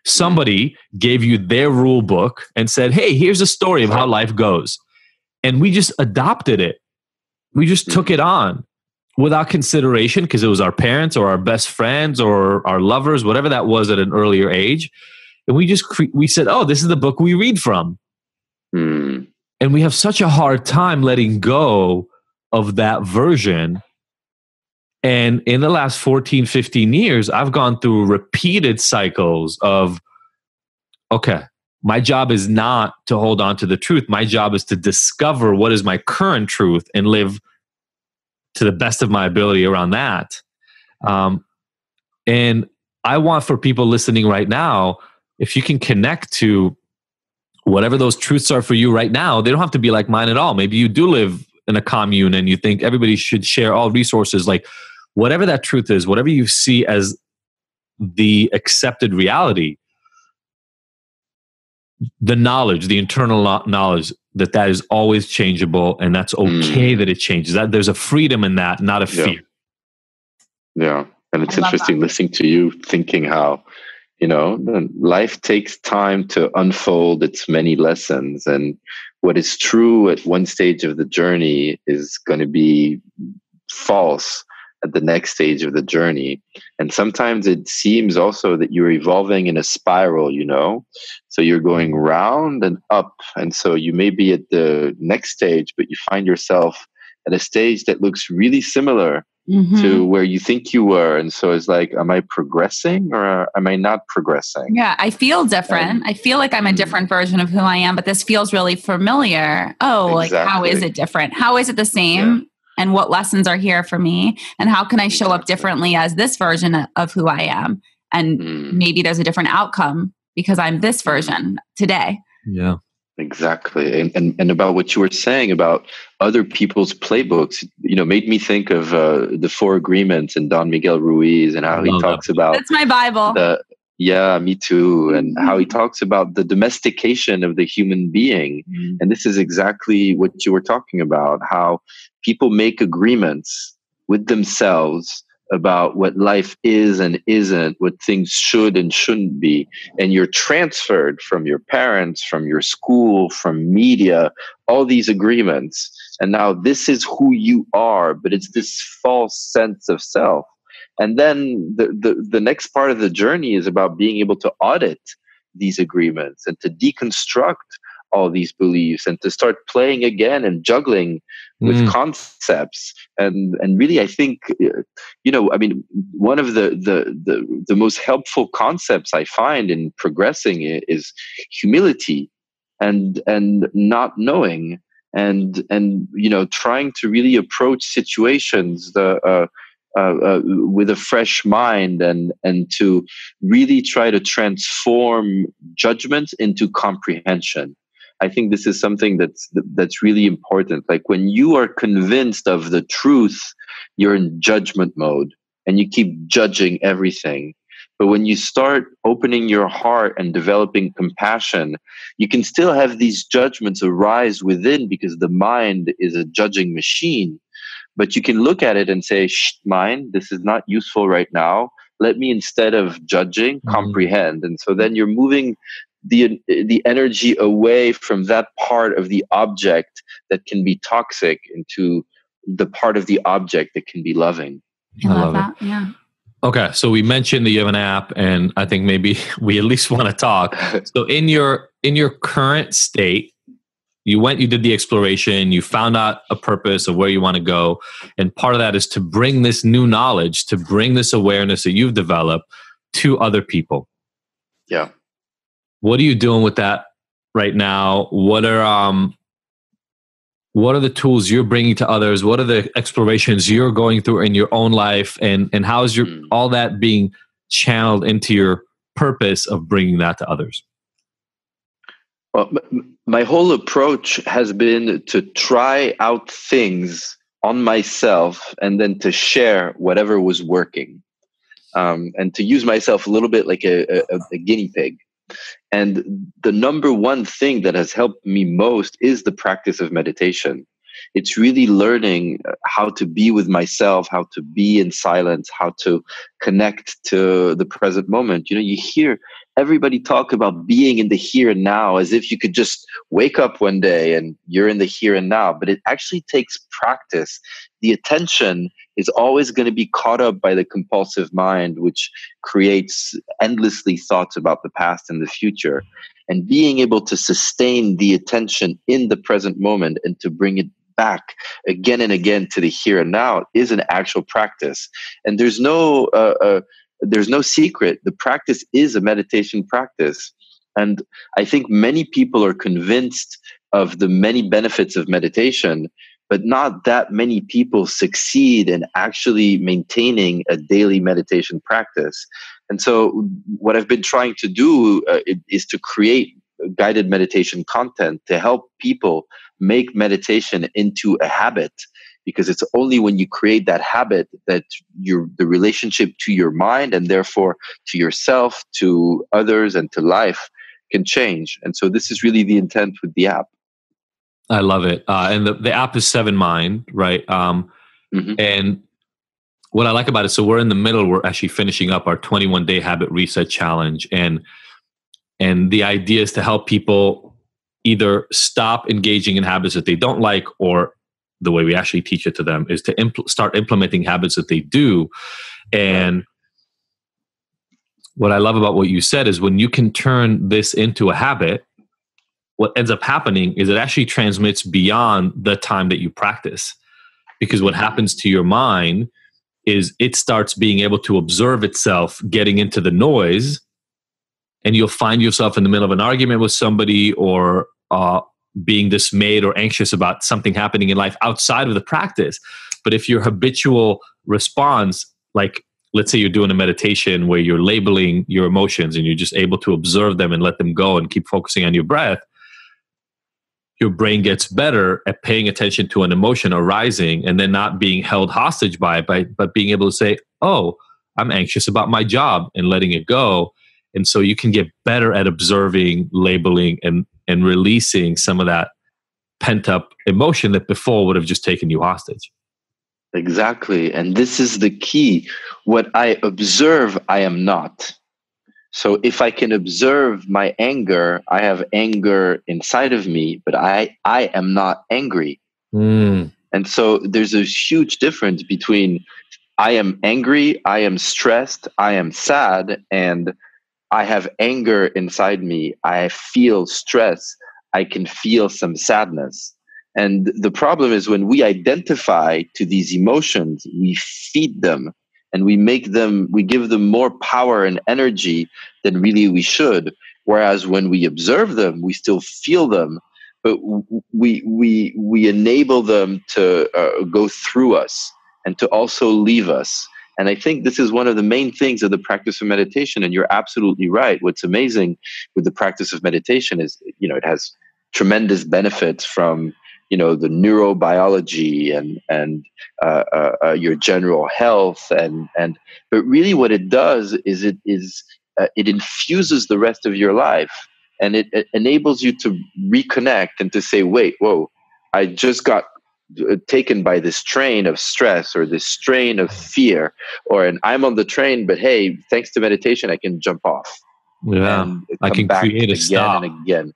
Somebody gave you their rule book and said, hey, here's a story of how life goes. And we just adopted it. We just took it on without consideration because it was our parents or our best friends or our lovers, whatever that was at an earlier age. And we said, oh, this is the book we read from. And we have such a hard time letting go of that version. And in the last 14, 15 years, I've gone through repeated cycles of, okay, my job is not to hold on to the truth. My job is to discover what is my current truth and live to the best of my ability around that. And I want for people listening right now, if you can connect to whatever those truths are for you right now, they don't have to be like mine at all. Maybe you do live in a commune and you think everybody should share all resources. Like whatever that truth is, whatever you see as the accepted reality, the knowledge, the internal knowledge that is always changeable, and that's okay that it changes. That there's a freedom in that, not a fear. Yeah. And it's interesting listening to you thinking how, life takes time to unfold its many lessons. And what is true at one stage of the journey is going to be false at the next stage of the journey. And sometimes it seems also that you're evolving in a spiral, so you're going round and up. And so you may be at the next stage, but you find yourself at a stage that looks really similar to where you think you were. And so it's like, am I progressing or am I not progressing? Yeah, I feel different. I feel like I'm a different version of who I am, but this feels really familiar. Oh, Exactly. like how is it different? How is it the same? Yeah. And what lessons are here for me? And how can I show up differently as this version of who I am? And maybe there's a different outcome because I'm this version today. Yeah. Exactly. And about what you were saying about other people's playbooks, made me think of the Four Agreements and Don Miguel Ruiz and how he talks about... That's my Bible. Yeah, me too. And how he talks about the domestication of the human being. And this is exactly what you were talking about, how people make agreements with themselves about what life is and isn't, what things should and shouldn't be. And you're transferred from your parents, from your school, from media, all these agreements. And now this is who you are, but it's this false sense of self. And then the next part of the journey is about being able to audit these agreements and to deconstruct all these beliefs and to start playing again and juggling with concepts. And really, I think, one of the most helpful concepts I find in progressing is humility and not knowing and trying to really approach situations with a fresh mind and to really try to transform judgment into comprehension. I think this is something that's really important. Like when you are convinced of the truth, you're in judgment mode and you keep judging everything. But when you start opening your heart and developing compassion, you can still have these judgments arise within because the mind is a judging machine. But you can look at it and say, mind, this is not useful right now. Let me, instead of judging, comprehend. And so then you're moving the energy away from that part of the object that can be toxic into the part of the object that can be loving. I love that. Yeah. Okay. So we mentioned that you have an app, and I think maybe we at least want to talk. So in your current state, you did the exploration, you found out a purpose of where you want to go. And part of that is to bring this new knowledge, to bring this awareness that you've developed to other people. Yeah. What are you doing with that right now? What are the tools you're bringing to others? What are the explorations you're going through in your own life? And how is all that being channeled into your purpose of bringing that to others? Well, my whole approach has been to try out things on myself and then to share whatever was working, and to use myself a little bit like a guinea pig. And the number one thing that has helped me most is the practice of meditation. It's really learning how to be with myself, how to be in silence, how to connect to the present moment. You hear everybody talk about being in the here and now as if you could just wake up one day and you're in the here and now, but it actually takes practice. The attention is always going to be caught up by the compulsive mind, which creates endlessly thoughts about the past and the future. And being able to sustain the attention in the present moment and to bring it back again and again to the here and now is an actual practice. And there's no secret. The practice is a meditation practice. And I think many people are convinced of the many benefits of meditation, but not that many people succeed in actually maintaining a daily meditation practice. And so what I've been trying to do is to create guided meditation content to help people make meditation into a habit, because it's only when you create that habit that the relationship to your mind, and therefore to yourself, to others, and to life can change. And so this is really the intent with the app. I love it. And the app is Seven Mind, right? And what I like about it, so we're in the middle, we're actually finishing up our 21-day habit reset challenge. And the idea is to help people either stop engaging in habits that they don't like, or the way we actually teach it to them is to start implementing habits that they do. And what I love about what you said is when you can turn this into a habit, what ends up happening is it actually transmits beyond the time that you practice. Because what happens to your mind is it starts being able to observe itself getting into the noise, and you'll find yourself in the middle of an argument with somebody, or being dismayed or anxious about something happening in life outside of the practice. But if your habitual response, like let's say you're doing a meditation where you're labeling your emotions and you're just able to observe them and let them go and keep focusing on your breath, your brain gets better at paying attention to an emotion arising and then not being held hostage by it, but being able to say, oh, I'm anxious about my job, and letting it go. And so you can get better at observing, labeling, and releasing some of that pent up emotion that before would have just taken you hostage. Exactly. And this is the key. What I observe, I am not. So if I can observe my anger, I have anger inside of me, but I am not angry. And so there's a huge difference between I am angry, I am stressed, I am sad, and I have anger inside me. I feel stress. I can feel some sadness. And the problem is when we identify to these emotions, we feed them and we give them more power and energy than really we should. Whereas when we observe them, we still feel them, but we enable them to go through us and to also leave us. And I think this is one of the main things of the practice of meditation. And you're absolutely right. What's amazing with the practice of meditation is, it has tremendous benefits from, the neurobiology and your general health. But really what it does is it infuses the rest of your life, and it enables you to reconnect and to say, wait, whoa, I just got taken by this train of stress or this strain of fear, and I'm on the train, but hey, thanks to meditation, I can jump off. Yeah, and I can create a stop. And again.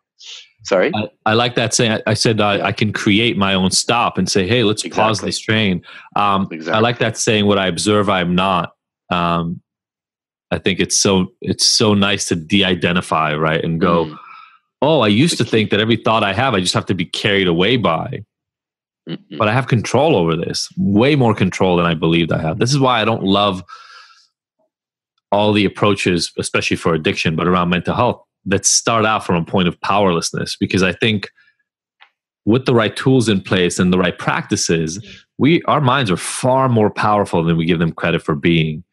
Sorry? I like that saying. I said I can create my own stop and say, hey, let's pause this train. Exactly. I like that saying, what I observe, I'm not. I think it's so nice to de-identify, right? And go, oh, I used to think that every thought I have, I just have to be carried away by. But I have control over this, way more control than I believed I have. This is why I don't love all the approaches, especially for addiction, but around mental health, that start out from a point of powerlessness. Because I think with the right tools in place and the right practices, our minds are far more powerful than we give them credit for being.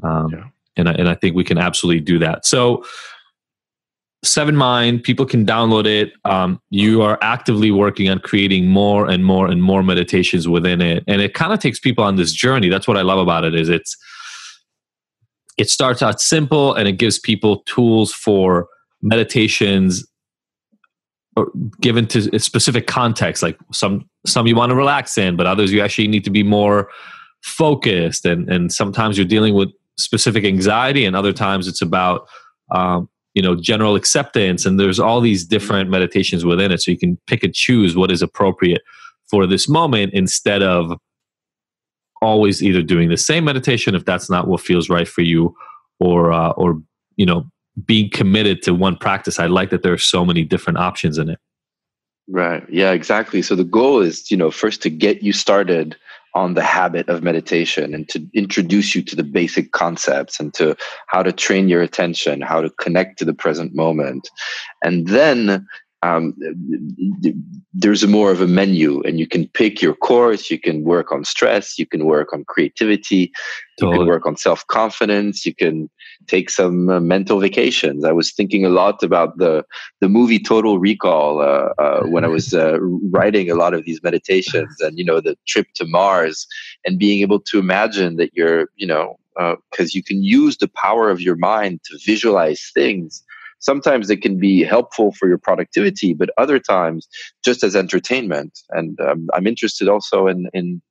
And I think we can absolutely do that. So Seven Mind, people can download it. You are actively working on creating more and more and more meditations within it. And it kind of takes people on this journey. That's what I love about it, is it starts out simple and it gives people tools for meditations given to a specific context. Like some you want to relax in, but others you actually need to be more focused. And sometimes you're dealing with specific anxiety, and other times it's about general acceptance, and there's all these different meditations within it. So you can pick and choose what is appropriate for this moment, instead of always either doing the same meditation if that's not what feels right for you, or being committed to one practice. I like that there are so many different options in it. Right. Yeah, exactly. So the goal is, first to get you started on the habit of meditation and to introduce you to the basic concepts and to how to train your attention, how to connect to the present moment. And then um, there's more of a menu, and you can pick your course. You can work on stress. You can work on creativity. You can work on self-confidence. You can take some mental vacations. I was thinking a lot about the movie Total Recall when I was writing a lot of these meditations, and the trip to Mars, and being able to imagine that you're because you can use the power of your mind to visualize things. Sometimes it can be helpful for your productivity, but other times just as entertainment. And I'm interested also in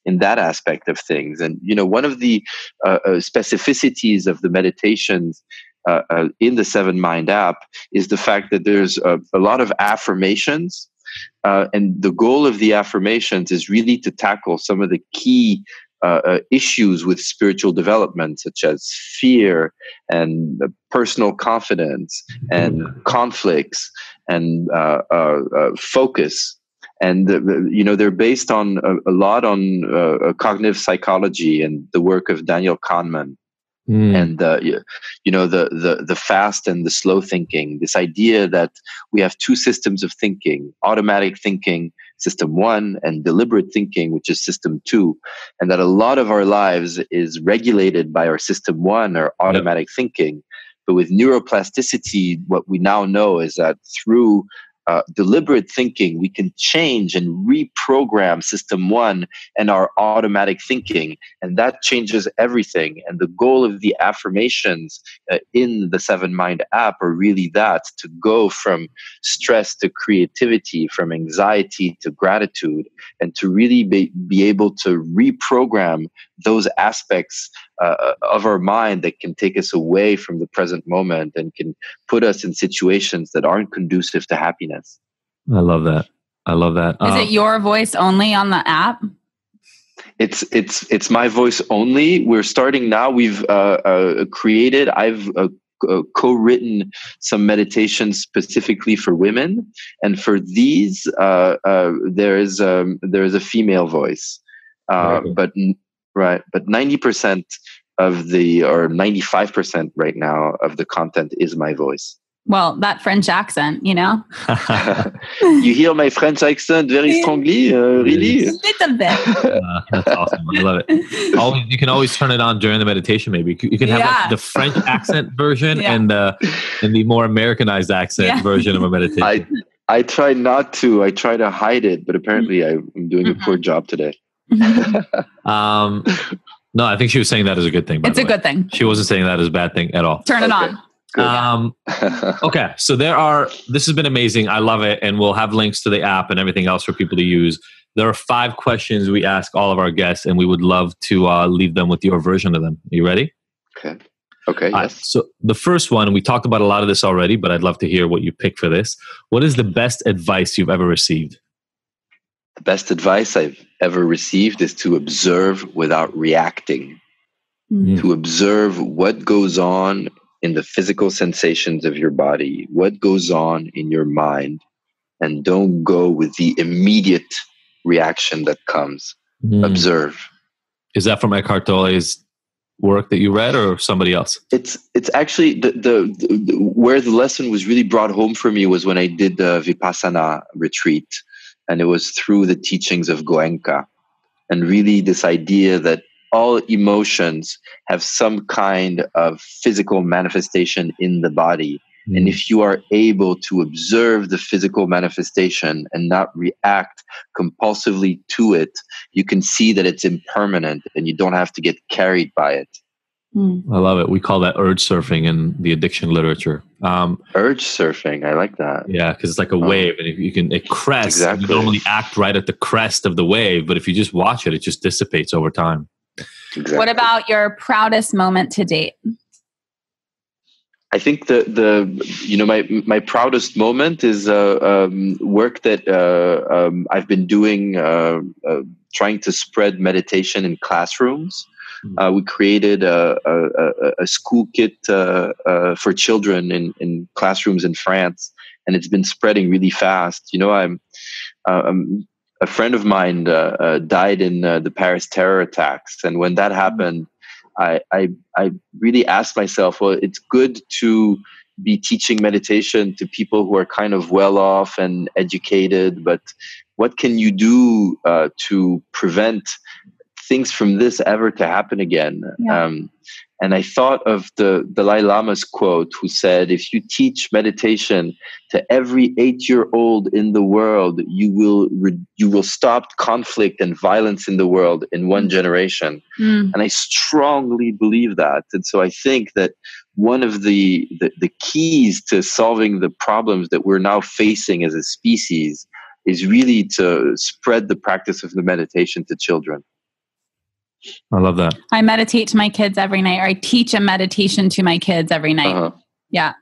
that aspect of things. And one of the specificities of the meditations in the Seven Mind app is the fact that there's a lot of affirmations. And the goal of the affirmations is really to tackle some of the key issues with spiritual development, such as fear and personal confidence and conflicts and focus. And they're based on a lot on cognitive psychology and the work of Daniel Kahneman. And the fast and the slow thinking, this idea that we have two systems of thinking: automatic thinking, system 1, and deliberate thinking, which is system 2, and that a lot of our lives is regulated by our system 1 or automatic thinking. But with neuroplasticity, what we now know is that through deliberate thinking, we can change and reprogram system 1 and our automatic thinking, and that changes everything. And the goal of the affirmations in the Seven Mind app are really that: to go from stress to creativity, from anxiety to gratitude, and to really be able to reprogram those aspects of our mind that can take us away from the present moment and can put us in situations that aren't conducive to happiness. I love that. Is it your voice only on the app? It's my voice only. We're starting now. We've created. I've co-written some meditations specifically for women, and for these, there is a female voice, but 90% of the, or 95% right now of the content is my voice. Well, that French accent, You hear my French accent very strongly, really? A little bit. That's awesome. I love it. You can always turn it on during the meditation. Maybe you can have like the French accent version and the more Americanized accent version of a meditation. I try not to. I try to hide it, but apparently I'm doing a poor job today. No, I think she was saying that as a good thing. It's a good thing. She wasn't saying that as a bad thing at all. Turn it on. Okay, so this has been amazing. I love it, and we'll have links to the app and everything else for people to use. There are 5 questions we ask all of our guests, and we would love to leave them with your version of them. Are you ready? Okay. Yes. So the first one, we talked about a lot of this already, but I'd love to hear what you pick for this. What is the best advice you've ever received? The best advice I've ever received is to observe without reacting. To observe what goes on in the physical sensations of your body, what goes on in your mind, and don't go with the immediate reaction that comes. Observe. Is that from Eckhart Tolle's work that you read, or somebody else? It's actually the where the lesson was really brought home for me was when I did the Vipassana retreat, and it was through the teachings of Goenka, and really this idea that all emotions have some kind of physical manifestation in the body. And if you are able to observe the physical manifestation and not react compulsively to it, you can see that it's impermanent and you don't have to get carried by it. I love it. We call that urge surfing in the addiction literature. Urge surfing. I like that. Yeah, because it's like a wave, and it crests. Exactly. You normally act right at the crest of the wave, but if you just watch it, it just dissipates over time. Exactly. What about your proudest moment to date? I think my proudest moment is work that I've been doing, trying to spread meditation in classrooms. We created a school kit for children in classrooms in France, and it's been spreading really fast. A friend of mine died in the Paris terror attacks, and when that happened, I really asked myself, well, it's good to be teaching meditation to people who are kind of well off and educated, but what can you do to prevent things from this ever to happen again? Yeah. And I thought of the Dalai Lama's quote, who said, if you teach meditation to every 8-year-old in the world, you will stop conflict and violence in the world in one generation. And I strongly believe that. And so I think that one of the keys to solving the problems that we're now facing as a species is really to spread the practice of the meditation to children. I love that. I meditate to my kids every night, or I teach a meditation to my kids every night. Yeah.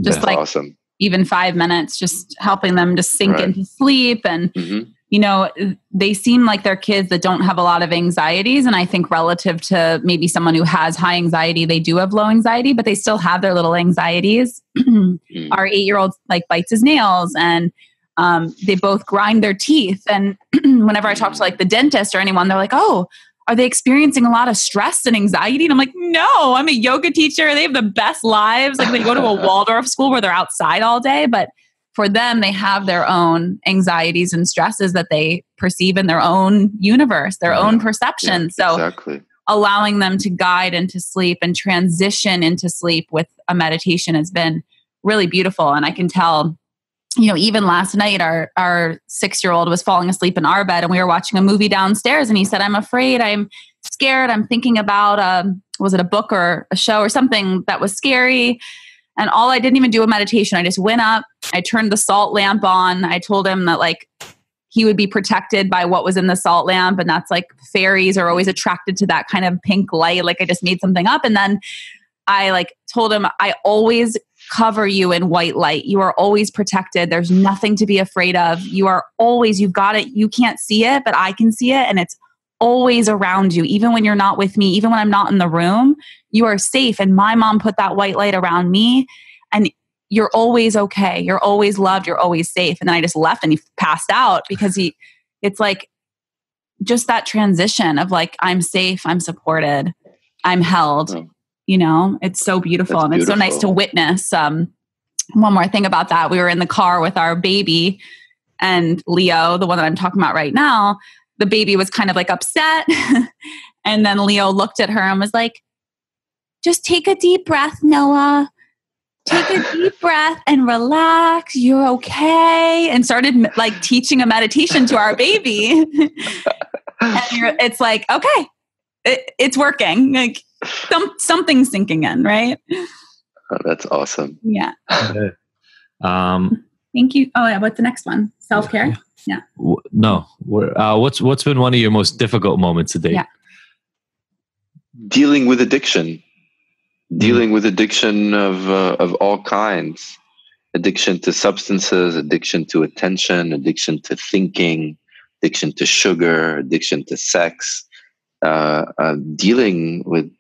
Just That's like awesome. Even 5 minutes, just helping them just sink into sleep. And, you know, they seem like they're kids that don't have a lot of anxieties. And I think relative to maybe someone who has high anxiety, they do have low anxiety, but they still have their little anxieties. Our 8-year-old like bites his nails, and they both grind their teeth. And whenever I talk to like the dentist or anyone, they're like, oh, are they experiencing a lot of stress and anxiety? And I'm like, no, I'm a yoga teacher. They have the best lives. Like, they go to a Waldorf school where they're outside all day, but for them, they have their own anxieties and stresses that they perceive in their own universe, their own perception. So allowing them to guide into sleep and transition into sleep with a meditation has been really beautiful. And I can tell, you know, even last night, our 6-year-old was falling asleep in our bed, and we were watching a movie downstairs, and he said, I'm afraid, I'm scared, I'm thinking about, was it a book or a show or something that was scary? And I didn't even do a meditation. I just went up, I turned the salt lamp on. I told him that like he would be protected by what was in the salt lamp. And that's like fairies are always attracted to that kind of pink light. Like I just made something up. And then I like told him, I always cover you in white light. You are always protected. There's nothing to be afraid of. You are always, you've got it. You can't see it, but I can see it. And it's always around you. Even when you're not with me, even when I'm not in the room, you are safe. And my mom put that white light around me, and you're always okay. You're always loved. You're always safe. And then I just left, and he passed out because it's like just that transition of like, I'm safe, I'm supported, I'm held. You know, it's so beautiful. And it's so nice to witness. One more thing about that. We were in the car with our baby, and Leo, the one that I'm talking about right now, the baby was kind of like upset. And then Leo looked at her and was like, just take a deep breath, Noah. Take a deep breath and relax. You're okay. And started like teaching a meditation to our baby. And it's like, okay, it's working. Like, something's sinking in, right? Oh, that's awesome. Yeah. Thank you. Oh yeah. What's the next one? Self-care. Yeah. No. What's been one of your most difficult moments to date? Yeah. Dealing with addiction. Dealing with addiction of all kinds. Addiction to substances, addiction to attention, addiction to thinking, addiction to sugar, addiction to sex. Dealing with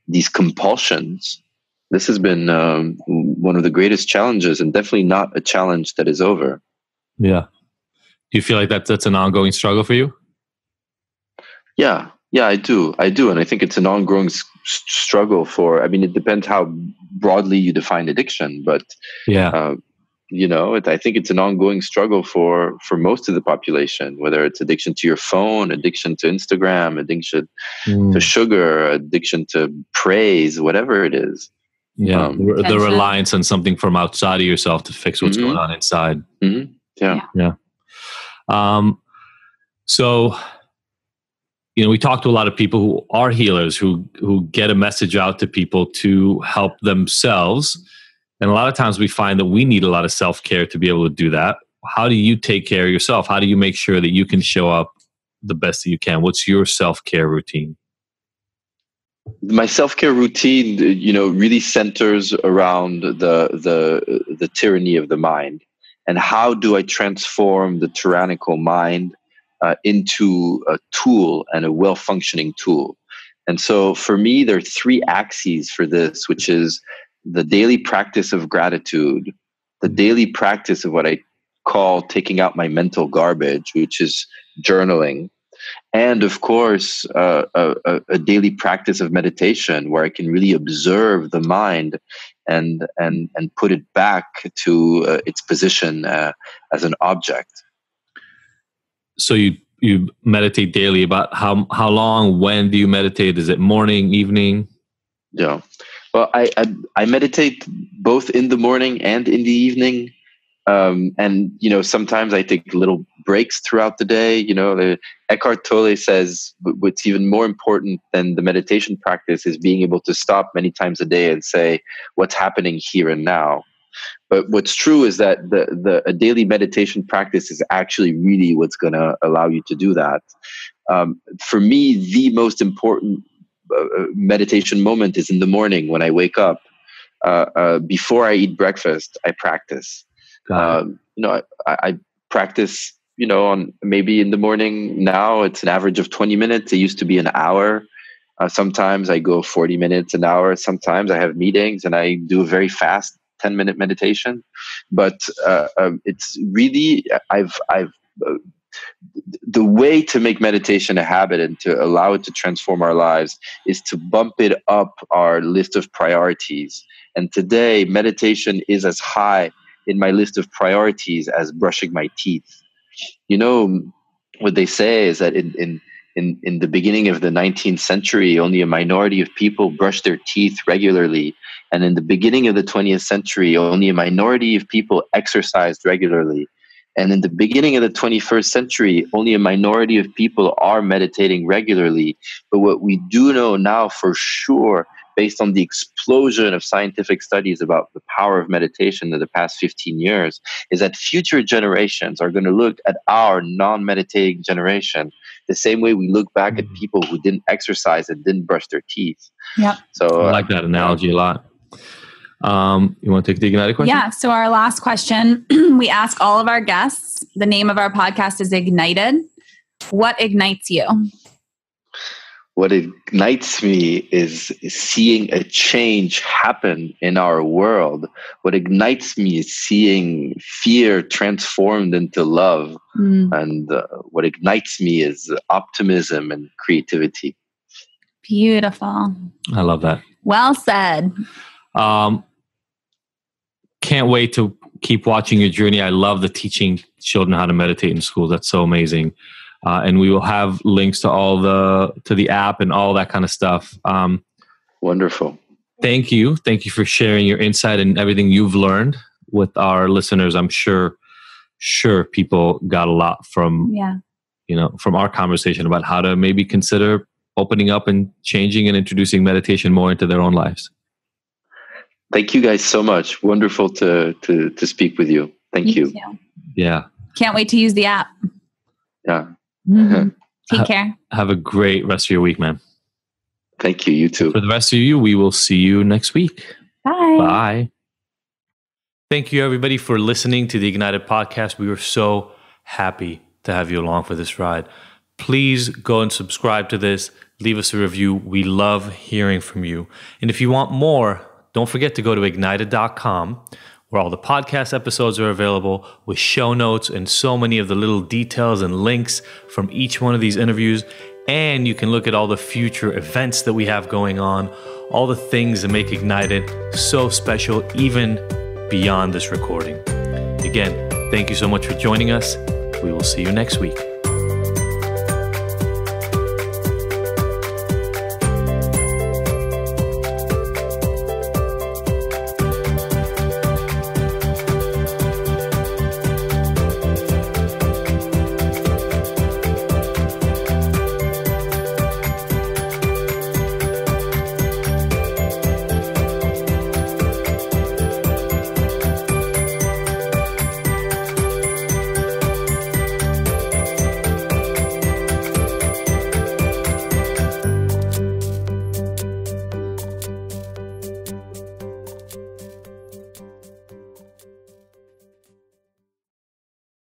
these compulsions. This has been one of the greatest challenges, and definitely not a challenge that is over. Yeah. Do you feel like that's an ongoing struggle for you? Yeah, I do. And I think it's an ongoing struggle I mean, it depends how broadly you define addiction, but you know, I think it's an ongoing struggle for most of the population, whether it's addiction to your phone, addiction to Instagram, addiction to sugar, addiction to praise, whatever it is. Yeah, the reliance on something from outside of yourself to fix what's going on inside. Yeah. So, you know, we talk to a lot of people who are healers, who get a message out to people to help themselves. And a lot of times we find that we need a lot of self-care to be able to do that. How do you take care of yourself? How do you make sure that you can show up the best that you can? What's your self-care routine? My self-care routine, you know, really centers around the tyranny of the mind. And how do I transform the tyrannical mind into a tool, and a well-functioning tool? And so for me, there are 3 axes for this, which is the daily practice of gratitude, the daily practice of what I call taking out my mental garbage, which is journaling, and of course, a daily practice of meditation where I can really observe the mind and put it back to its position as an object. So you meditate daily. About how long? When do you meditate? Is it morning, evening? Yeah. Well, I meditate both in the morning and in the evening. And, sometimes I take little breaks throughout the day. Eckhart Tolle says what's even more important than the meditation practice is being able to stop many times a day and say, what's happening here and now? But what's true is that a daily meditation practice is actually really what's going to allow you to do that. For me, the most important meditation moment is in the morning when I wake up. Before I eat breakfast, I practice. I practice, on maybe in the morning. Now it's an average of 20 minutes. It used to be an hour. Sometimes I go 40 minutes, an hour. Sometimes I have meetings and I do a very fast 10-minute meditation. But it's really, the way to make meditation a habit and to allow it to transform our lives is to bump it up our list of priorities. And today, meditation is as high in my list of priorities as brushing my teeth. What they say is that in the beginning of the 19th century, only a minority of people brushed their teeth regularly. And in the beginning of the 20th century, only a minority of people exercised regularly. And in the beginning of the 21st century, only a minority of people are meditating regularly. But what we do know now for sure, based on the explosion of scientific studies about the power of meditation in the past 15 years, is that future generations are going to look at our non-meditating generation the same way we look back at people who didn't exercise and didn't brush their teeth. Yeah. So I like that analogy a lot. You want to take the Ignited question? Yeah. So our last question, we ask all of our guests. The name of our podcast is Ignited. What ignites you? What ignites me is seeing a change happen in our world. What ignites me is seeing fear transformed into love. And what ignites me is optimism and creativity. Beautiful. I love that. Well said. Can't wait to keep watching your journey. I love the teaching children how to meditate in school. That's so amazing. And we will have links to to the app and all that kind of stuff. Wonderful. Thank you. Thank you for sharing your insight and everything you've learned with our listeners. I'm sure people got a lot from our conversation about how to maybe consider opening up and changing and introducing meditation more into their own lives. Thank you guys so much. Wonderful to speak with you. Thank you. Too. Yeah. Can't wait to use the app. Yeah. Mm-hmm. Take care. Have a great rest of your week, man. Thank you. You too. For the rest of you, we will see you next week. Bye. Bye. Thank you, everybody, for listening to the Ignited podcast. We were so happy to have you along for this ride. Please go and subscribe to this. Leave us a review. We love hearing from you. And if you want more, don't forget to go to ignited.com, where all the podcast episodes are available with show notes and so many of the little details and links from each one of these interviews. And you can look at all the future events that we have going on, all the things that make Ignited so special, even beyond this recording. Again, thank you so much for joining us. We will see you next week.